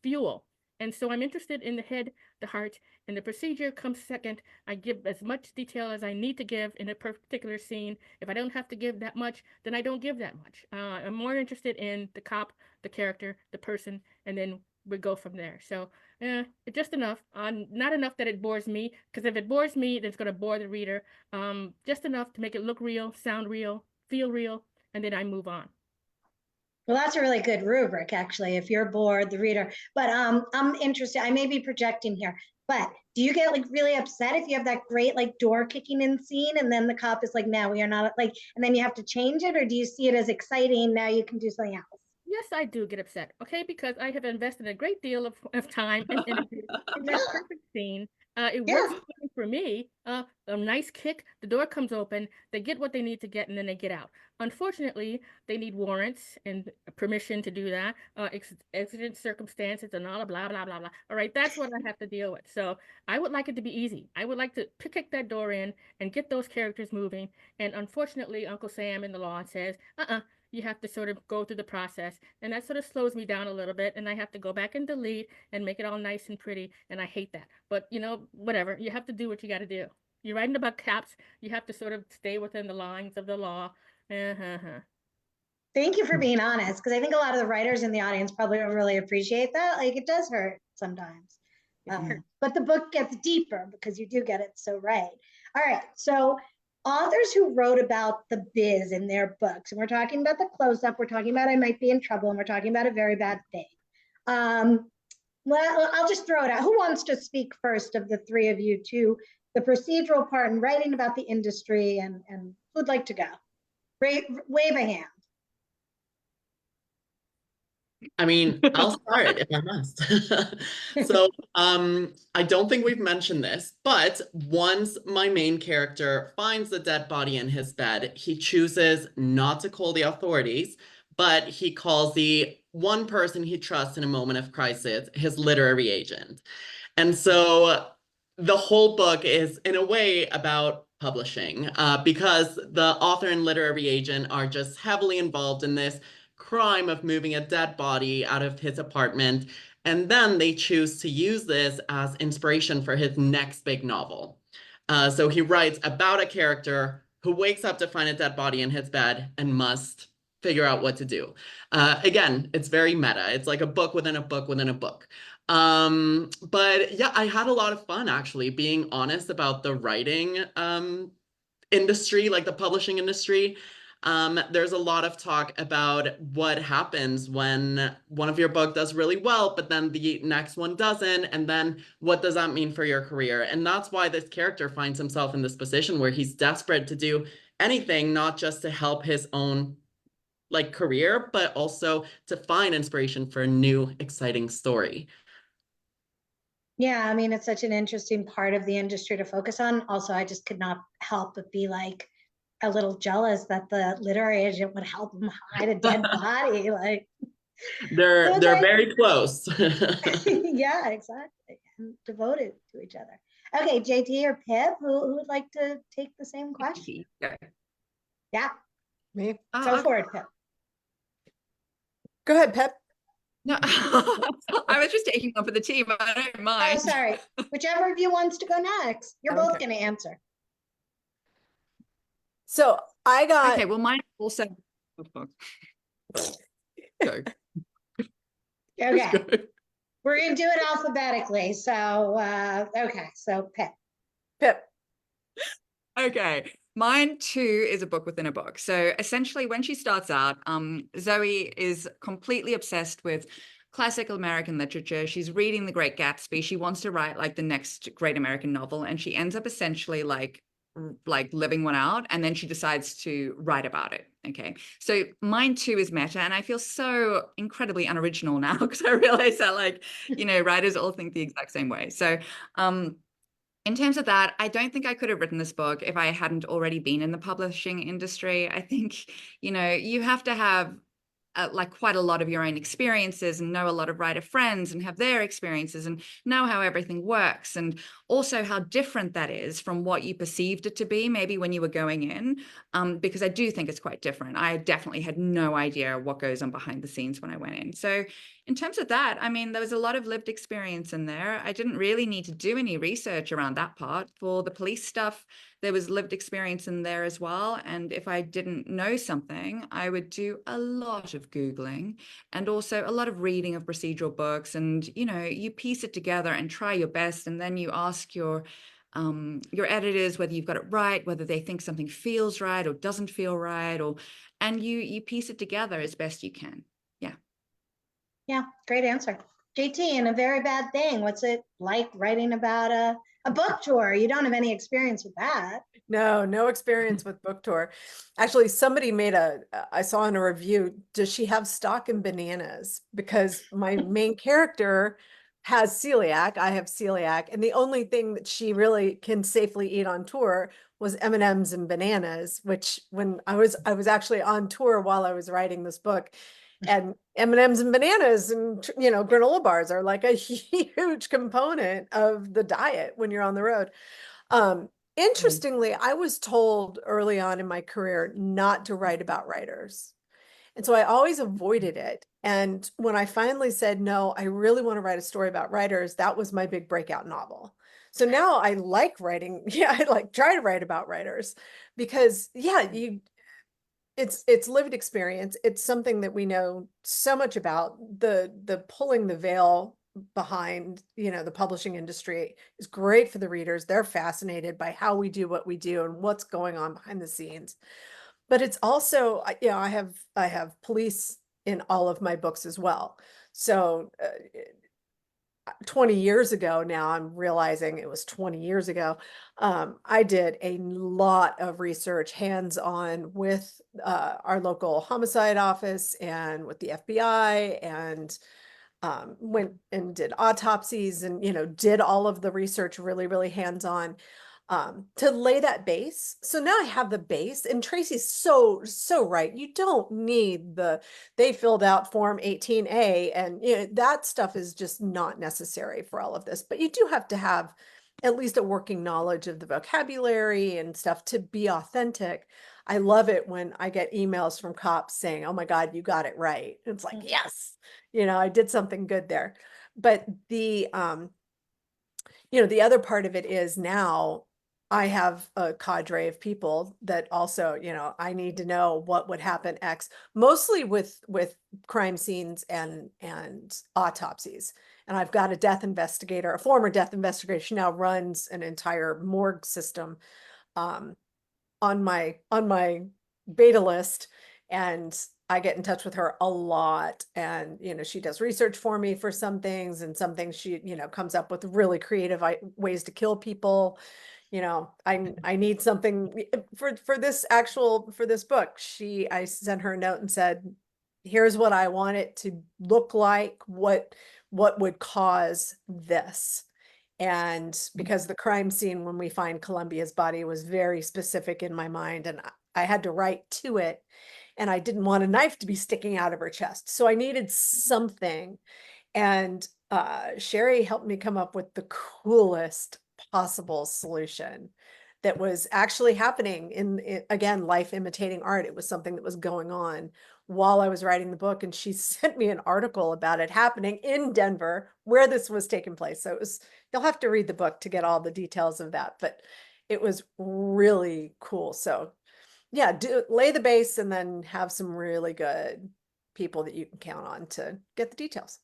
fuel. And so I'm interested in the head, the heart, and the procedure comes second. I give as much detail as I need to give in a particular scene. If I don't have to give that much, then I don't give that much. I'm more interested in the cop, the character, the person, and then we go from there. So just enough, not enough that it bores me, because if it bores me, then it's going to bore the reader. Just enough to make it look real, sound real, feel real, and then I move on. Well, that's a really good rubric, actually, if you're bored, the reader. But I'm interested, I may be projecting here, but do you get like really upset if you have that great like door kicking in scene and then the cop is like, no, we are not, like, and then you have to change it? Or do you see it as exciting, now you can do something else? Yes, I do get upset, okay? Because I have invested a great deal of time and energy in that perfect scene It Yeah. works fine for me. A nice kick, the door comes open, they get what they need to get, and then they get out. Unfortunately, they need warrants and permission to do that, exigent circumstances and all blah, blah, blah, blah. All right, that's what I have to deal with. So I would like it to be easy. I would like to kick that door in and get those characters moving. And unfortunately, Uncle Sam in the law says, you have to sort of go through the process. And that sort of slows me down a little bit. And I have to go back and delete and make it all nice and pretty. And I hate that. But, whatever. You have to do what you got to do. You're writing about cops. You have to sort of stay within the lines of the law. Thank you for being honest, because I think a lot of the writers in the audience probably don't really appreciate that. Like, it does hurt sometimes. But the book gets deeper because you do get it so right. All right. So authors who wrote about the biz in their books, and we're talking about The Close-Up, we're talking about I Might Be in Trouble, and we're talking about A Very Bad Thing. Well, I'll just throw it out. Who wants to speak first of the three of you to the procedural part and writing about the industry, and who'd like to go? Wave a hand. I mean, I'll start if I must. So, I don't think we've mentioned this, but once my main character finds the dead body in his bed, he chooses not to call the authorities, but he calls the one person he trusts in a moment of crisis, his literary agent. And so the whole book is, in a way, about publishing, because the author and literary agent are just heavily involved in this crime of moving a dead body out of his apartment. And then they choose to use this as inspiration for his next big novel. So he writes about a character who wakes up to find a dead body in his bed and must figure out what to do. Again, it's very meta. It's like a book within a book within a book. But yeah, I had a lot of fun actually being honest about the writing industry, like the publishing industry. There's a lot of talk about what happens when one of your book does really well, but then the next one doesn't. And then what does that mean for your career? And that's why this character finds himself in this position where he's desperate to do anything, not just to help his own like career, but also to find inspiration for a new, exciting story. Yeah, I mean, it's such an interesting part of the industry to focus on. Also, I just could not help but be like a little jealous that the literary agent would help him hide a dead body. Like they're like, very close. yeah, exactly. And devoted to each other. Okay, JT or Pip, who would like to take the same question? Yeah, Me? go for it, Pip. Go ahead, Pip. No, I was just taking one for the team. I don't mind. Oh, sorry. Whichever of you wants to go next. You're both Okay. going to answer. So I got Okay, well, mine also. Oh, fuck. Go. Okay. Go. We're going to do it alphabetically. So, okay. So, Pip. Pip. Okay, mine too is a book within a book. So essentially, when she starts out, Zoe is completely obsessed with classical American literature. She's reading The Great Gatsby. She wants to write like the next great American novel, and she ends up essentially like living one out, and then she decides to write about it. Okay, so mine too is meta, and I feel so incredibly unoriginal now because I realize that writers all think the exact same way. So in terms of that, I don't think I could have written this book if I hadn't already been in the publishing industry. I think, you have to have like quite a lot of your own experiences and know a lot of writer friends and have their experiences and know how everything works, and also how different that is from what you perceived it to be maybe when you were going in, because I do think it's quite different. I definitely had no idea what goes on behind the scenes when I went in. So in terms of that, I mean, there was a lot of lived experience in there. I didn't really need to do any research around that part. For the police stuff, there was lived experience in there as well. And if I didn't know something, I would do a lot of Googling and also a lot of reading of procedural books. And, you piece it together and try your best. And then you ask your editors whether you've got it right, whether they think something feels right or doesn't feel right, and you piece it together as best you can. Yeah, great answer. JT, and A Very Bad Thing. What's it like writing about a book tour? You don't have any experience with that. No experience with book tour. Actually, somebody I saw in a review, does she have stock in bananas? Because my main character has celiac. I have celiac, and the only thing that she really can safely eat on tour was M&Ms and bananas, which when I was actually on tour while I was writing this book, and M&Ms and bananas and granola bars are like a huge component of the diet when you're on the road. Interestingly, I was told early on in my career not to write about writers. And so I always avoided it. And when I finally said, no, I really want to write a story about writers, that was my big breakout novel. So now I like writing. Yeah, I like try to write about writers because it's lived experience. It's something that we know so much about. The pulling the veil behind, the publishing industry is great for the readers. They're fascinated by how we do what we do and what's going on behind the scenes. But it's also, I have police in all of my books as well. So 20 years ago now, I'm realizing it was 20 years ago, I did a lot of research hands-on with our local homicide office and with the FBI, and went and did autopsies and, did all of the research really, really hands-on to lay that base. So now I have the base, and Tracy's so right. You don't need they filled out form 18A, and that stuff is just not necessary for all of this. But you do have to have at least a working knowledge of the vocabulary and stuff to be authentic. I love it when I get emails from cops saying, "Oh my God, you got it right." It's like, yes, I did something good there. But the other part of it is now I have a cadre of people that also, I need to know what would happen X, mostly with crime scenes and autopsies. And I've got a death investigator, a former death investigator. She now runs an entire morgue system on my beta list, and I get in touch with her a lot. And she does research for me for some things, and some things she comes up with really creative ways to kill people. I need something for this book. I sent her a note and said, here's what I want it to look like, what would cause this. And because the crime scene when we find Columbia's body was very specific in my mind, and I had to write to it, and I didn't want a knife to be sticking out of her chest. So I needed something. And Sherry helped me come up with the coolest possible solution that was actually happening in again, life imitating art. It was something that was going on while I was writing the book, and she sent me an article about it happening in Denver where this was taking place. So you'll have to read the book to get all the details of that, but it was really cool. So yeah, lay the base and then have some really good people that you can count on to get the details.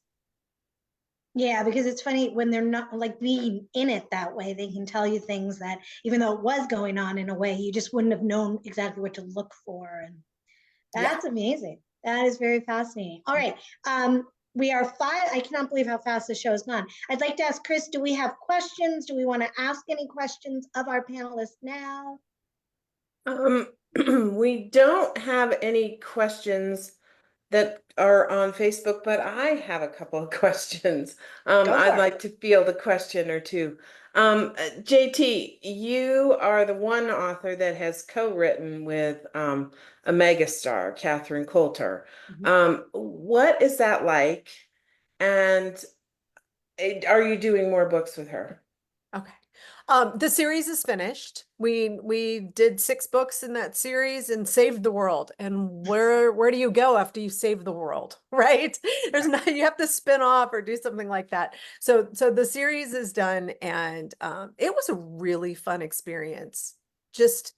Yeah, because it's funny when they're not like being in it that way, they can tell you things that even though it was going on in a way, you just wouldn't have known exactly what to look for. And that's amazing. That is very fascinating. All right. We are I cannot believe how fast the show has gone. I'd like to ask Chris, do we have questions? Do we want to ask any questions of our panelists now? We don't have any questions that are on Facebook, but I have a couple of questions. I'd like to field a question or two. JT, you are the one author that has co-written with a megastar, Catherine Coulter. What is that like? And are you doing more books with her? Okay. The series is finished. We did 6 books in that series and saved the world. And where do you go after you save the world, right? There's not, you have to spin off or do something like that. So the series is done, and it was a really fun experience. Just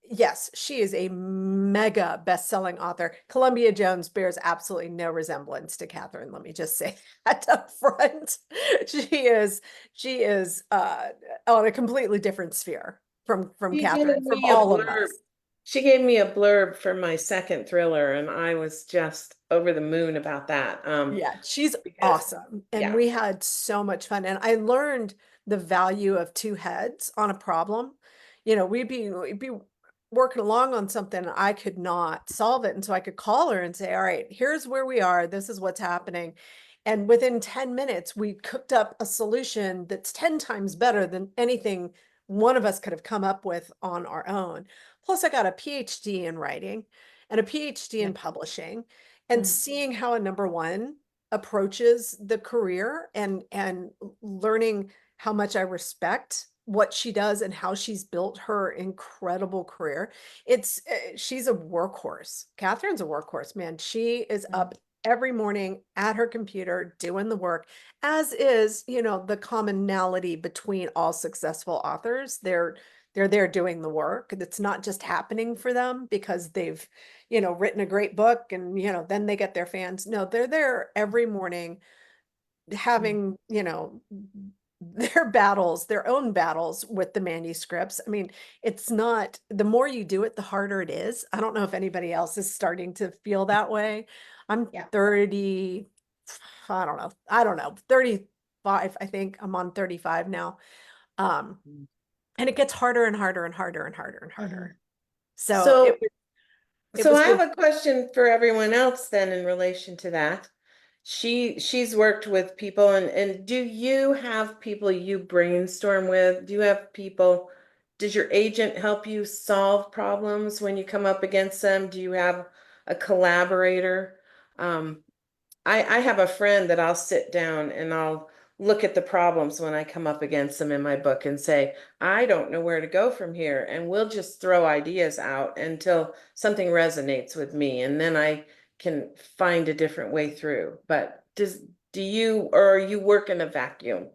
yes, she is a mega best-selling author. Columbia Jones bears absolutely no resemblance to Catherine. Let me just say that up front. She is on a completely different sphere from Catherine, from all of us. She gave me a blurb for my second thriller, and I was just over the moon about that. Yeah, she's awesome. And we had so much fun. And I learned the value of 2 heads on a problem. We'd be working along on something, I could not solve it. And so I could call her and say, all right, here's where we are. This is what's happening. And within 10 minutes, we cooked up a solution that's 10 times better than anything one of us could have come up with on our own. Plus, I got a PhD in writing and a PhD in publishing, and seeing how a number one approaches the career and learning how much I respect what she does and how she's built her incredible career. She's a workhorse. Catherine's a workhorse, man. She is up every morning at her computer doing the work, as is, the commonality between all successful authors. They're there doing the work. It's not just happening for them because they've, written a great book and, then they get their fans. No, they're there every morning having, their own battles with the manuscripts. I mean, it's not, the more you do it, the harder it is. I don't know if anybody else is starting to feel that way. I'm 30, I don't know, 35, I think I'm on 35 now. And it gets harder and harder and harder and harder and harder. So I have a question for everyone else then in relation to that. She's worked with people, and do you have people you brainstorm with? Do you have people, does your agent help you solve problems when you come up against them? Do you have a collaborator? I have a friend that I'll sit down and I'll look at the problems when I come up against them in my book and say, I don't know where to go from here. And we'll just throw ideas out until something resonates with me. And then I can find a different way through. But do you, or are you work in a vacuum?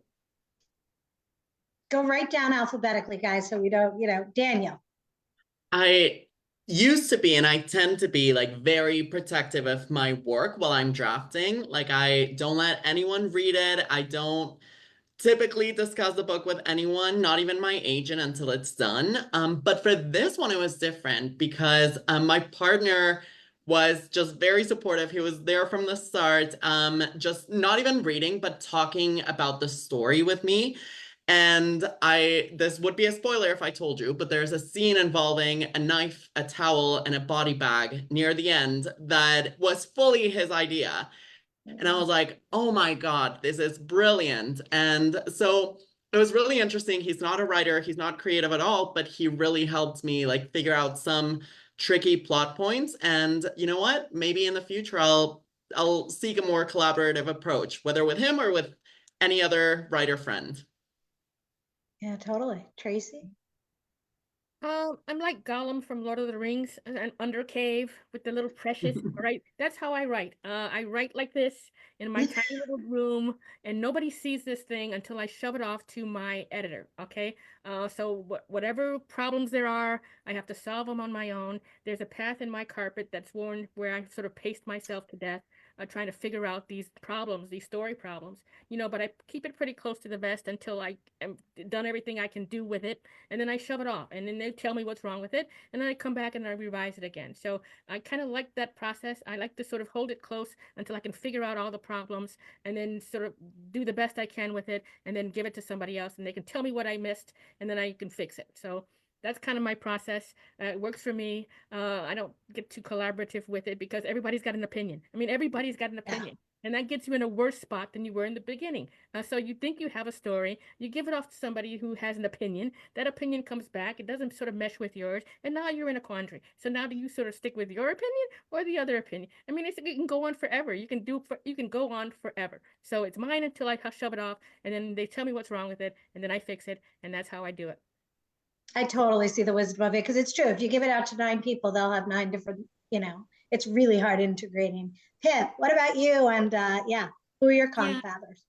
Go right down alphabetically, guys, so we don't, Daniel. I used to be, and I tend to be, like, very protective of my work while I'm drafting. Like, I don't let anyone read it. I don't typically discuss the book with anyone, not even my agent, until it's done. But for this one, it was different because my partner was just very supportive. He was there from the start, just not even reading, but talking about the story with me. And this would be a spoiler if I told you, but there's a scene involving a knife, a towel, and a body bag near the end that was fully his idea. And I was like, oh my God, this is brilliant. And so it was really interesting. He's not a writer, he's not creative at all, but he really helped me, like, figure out some tricky plot points. And you know what? Maybe in the future I'll seek a more collaborative approach, whether with him or with any other writer friend. Yeah, totally. Tracy? I'm like Gollum from Lord of the Rings, an under cave with the little precious, right? That's how I write. I write like this in my tiny little room, and nobody sees this thing until I shove it off to my editor, okay? So whatever problems there are, I have to solve them on my own. There's a path in my carpet that's worn where I sort of paste myself to death, trying to figure out these problems, these story problems, but I keep it pretty close to the vest until I am done everything I can do with it, and then I shove it off, and then they tell me what's wrong with it, and then I come back and I revise it again. So I kind of like that process. I like to sort of hold it close until I can figure out all the problems, and then sort of do the best I can with it, and then give it to somebody else, and they can tell me what I missed, and then I can fix it. So that's kind of my process. It works for me. I don't get too collaborative with it because everybody's got an opinion. I mean, everybody's got an opinion. And that gets you in a worse spot than you were in the beginning. So you think you have a story, you give it off to somebody who has an opinion. That opinion comes back, it doesn't sort of mesh with yours, and now you're in a quandary. So now do you sort of stick with your opinion or the other opinion? I mean, it can go on forever. You can go on forever. So it's mine until I shove it off, and then they tell me what's wrong with it, and then I fix it, and that's how I do it. I totally see the wisdom of it because it's true. If you give it out to 9 people, they'll have 9 different, it's really hard integrating. Pip, what about you? And who are your confathers?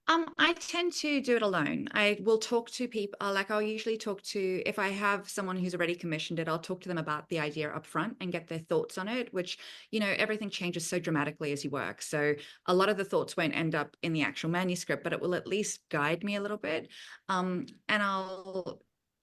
I tend to do it alone. I will talk to people, I'll usually talk to, if I have someone who's already commissioned it, I'll talk to them about the idea up front and get their thoughts on it, which, everything changes so dramatically as you work. So a lot of the thoughts won't end up in the actual manuscript, but it will at least guide me a little bit. And I'll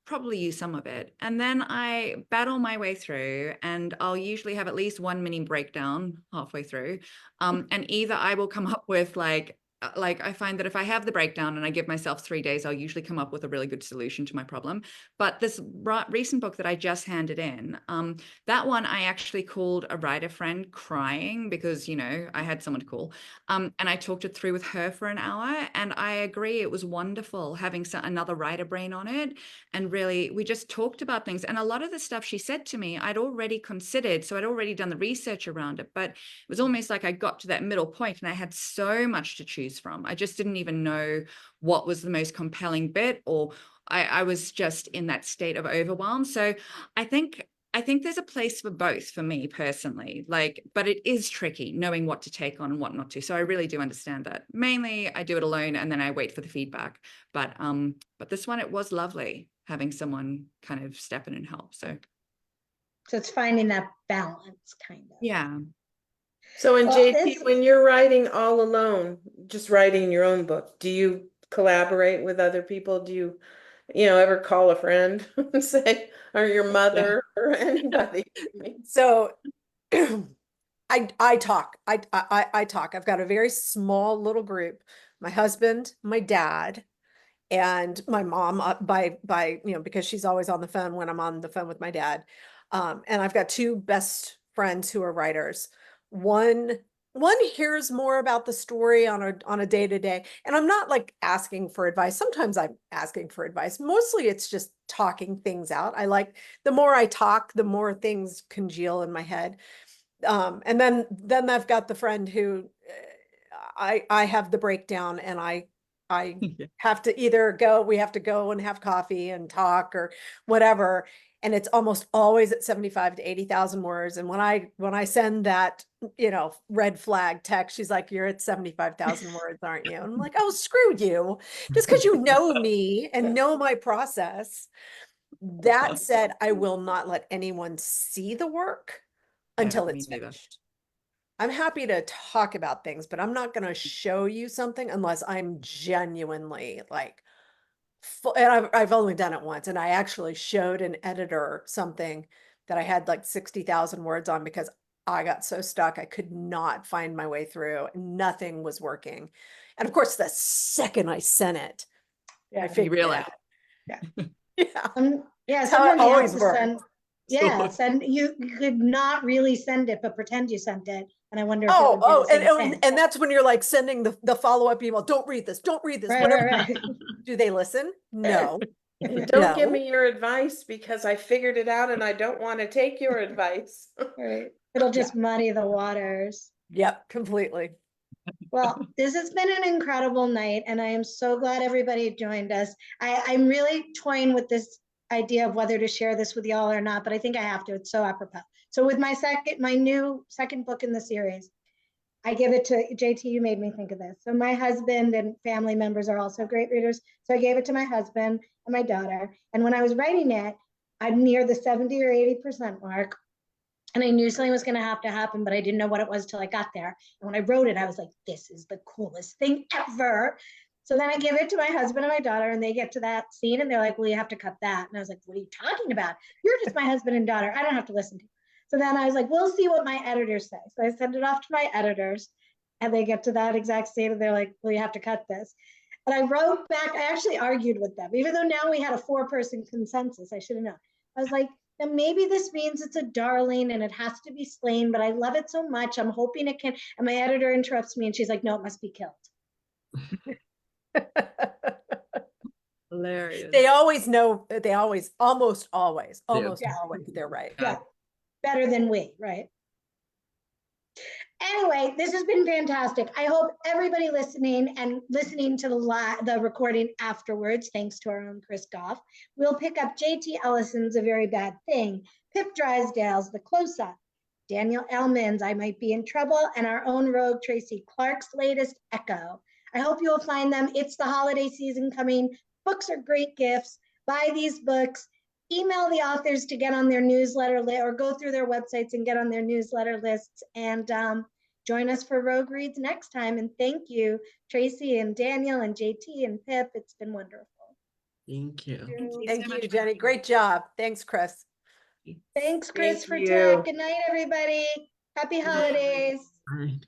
probably use some of it. And then I battle my way through, and I'll usually have at least one mini breakdown halfway through. And either I will come up with, like, like I find that if I have the breakdown and I give myself 3 days, I'll usually come up with a really good solution to my problem. But this recent book that I just handed in, that one I actually called a writer friend crying because, you know, I had someone to call. And I talked it through with her for an hour, and I agree, it was wonderful having another writer brain on it. And really, we just talked about things. And a lot of the stuff she said to me, I'd already considered. So I'd already done the research around it. But it was almost like I got to that middle point and I had so much to choose from. I just didn't even know what was the most compelling bit, or I was just in that state of overwhelm. So I think there's a place for both for me personally, like, but it is tricky knowing what to take on and what not to. So I really do understand that. Mainly I do it alone and then I wait for the feedback. But this one, it was lovely having someone kind of step in and help. So it's finding that balance, kind of. yeah. So in Well, JT, when you're writing all alone, just writing your own book, do you collaborate with other people? Do you ever call a friend and say, or your mother or anybody? So I talk. I talk. I've got a very small little group. My husband, my dad, and my mom by because she's always on the phone when I'm on the phone with my dad. And I've got two best friends who are writers. One hears more about the story on a day-to-day, and I'm not like asking for advice. Sometimes I'm asking for advice. Mostly it's just talking things out. I like, the more I talk, the more things congeal in my head. And then I've got the friend who I have the breakdown, and I have to either we have to go and have coffee and talk or whatever. And it's almost always at 75 to 80,000 words. And when I send that, red flag text, she's like, "You're at 75,000 words, aren't you?" And I'm like, "Oh, screw you." Just because you know me and know my process. That said, I will not let anyone see the work until me it's neither. finished. I'm happy to talk about things, but I'm not going to show you something unless I'm genuinely like, and I've only done it once. And I actually showed an editor something that I had like 60,000 words on because I got so stuck. I could not find my way through. Nothing was working. And of course, the second I sent it, I figured it out. Yeah. Yeah. Yeah. That's how it Sometimes you have always to works. you could not really send it, but pretend you sent it. And I wonder if it would do the same thing. And that's when you're like sending the follow-up email. Don't read this. Whatever. Right. Do they listen? No. Don't give me your advice because I figured it out and I don't want to take your advice. Right. It'll just muddy the waters. Yep, completely. Well, this has been an incredible night, and I am so glad everybody joined us. I'm really toying with this idea of whether to share this with y'all or not, but I think I have to. It's so apropos. So with my new second book in the series, I give it to JT. You made me think of this. So my husband and family members are also great readers. So I gave it to my husband and my daughter. And when I was writing it, I'm near the 70 or 80% mark. And I knew something was going to have to happen, but I didn't know what it was till I got there. And when I wrote it, I was like, this is the coolest thing ever. So then I give it to my husband and my daughter, and they get to that scene and they're like, well, you have to cut that. And I was like, what are you talking about? You're just my husband and daughter. I don't have to listen to you. So then I was like, we'll see what my editors say. So I send it off to my editors, and they get to that exact scene and they're like, well, you have to cut this. And I wrote back, I actually argued with them, even though now we had a 4-person consensus. I should have known. I was like, then maybe this means it's a darling and it has to be slain, but I love it so much. I'm hoping it can. And my editor interrupts me and she's like, no, it must be killed. Hilarious. They always know, almost always, they're right. Yeah. Better than we, right? Anyway, this has been fantastic. I hope everybody listening to the recording afterwards, thanks to our own Chris Goff, will pick up JT Ellison's A Very Bad Thing, Pip Drysdale's The Close-Up, Daniel Ellman's I Might Be in Trouble, and our own Rogue Tracy Clark's latest, Echo. I hope you will find them. It's the holiday season coming. Books are great gifts. Buy these books. Email the authors to get on their newsletter list, or go through their websites and get on their newsletter lists, and join us for Rogue Reads next time. And thank you, Tracy and Daniel and JT and Pip. It's been wonderful. Thank you. Thank you, Jenny. Great job. Thanks, Chris. Thanks, Chris, Thank for you. tech. Good night, everybody. Happy holidays. All right.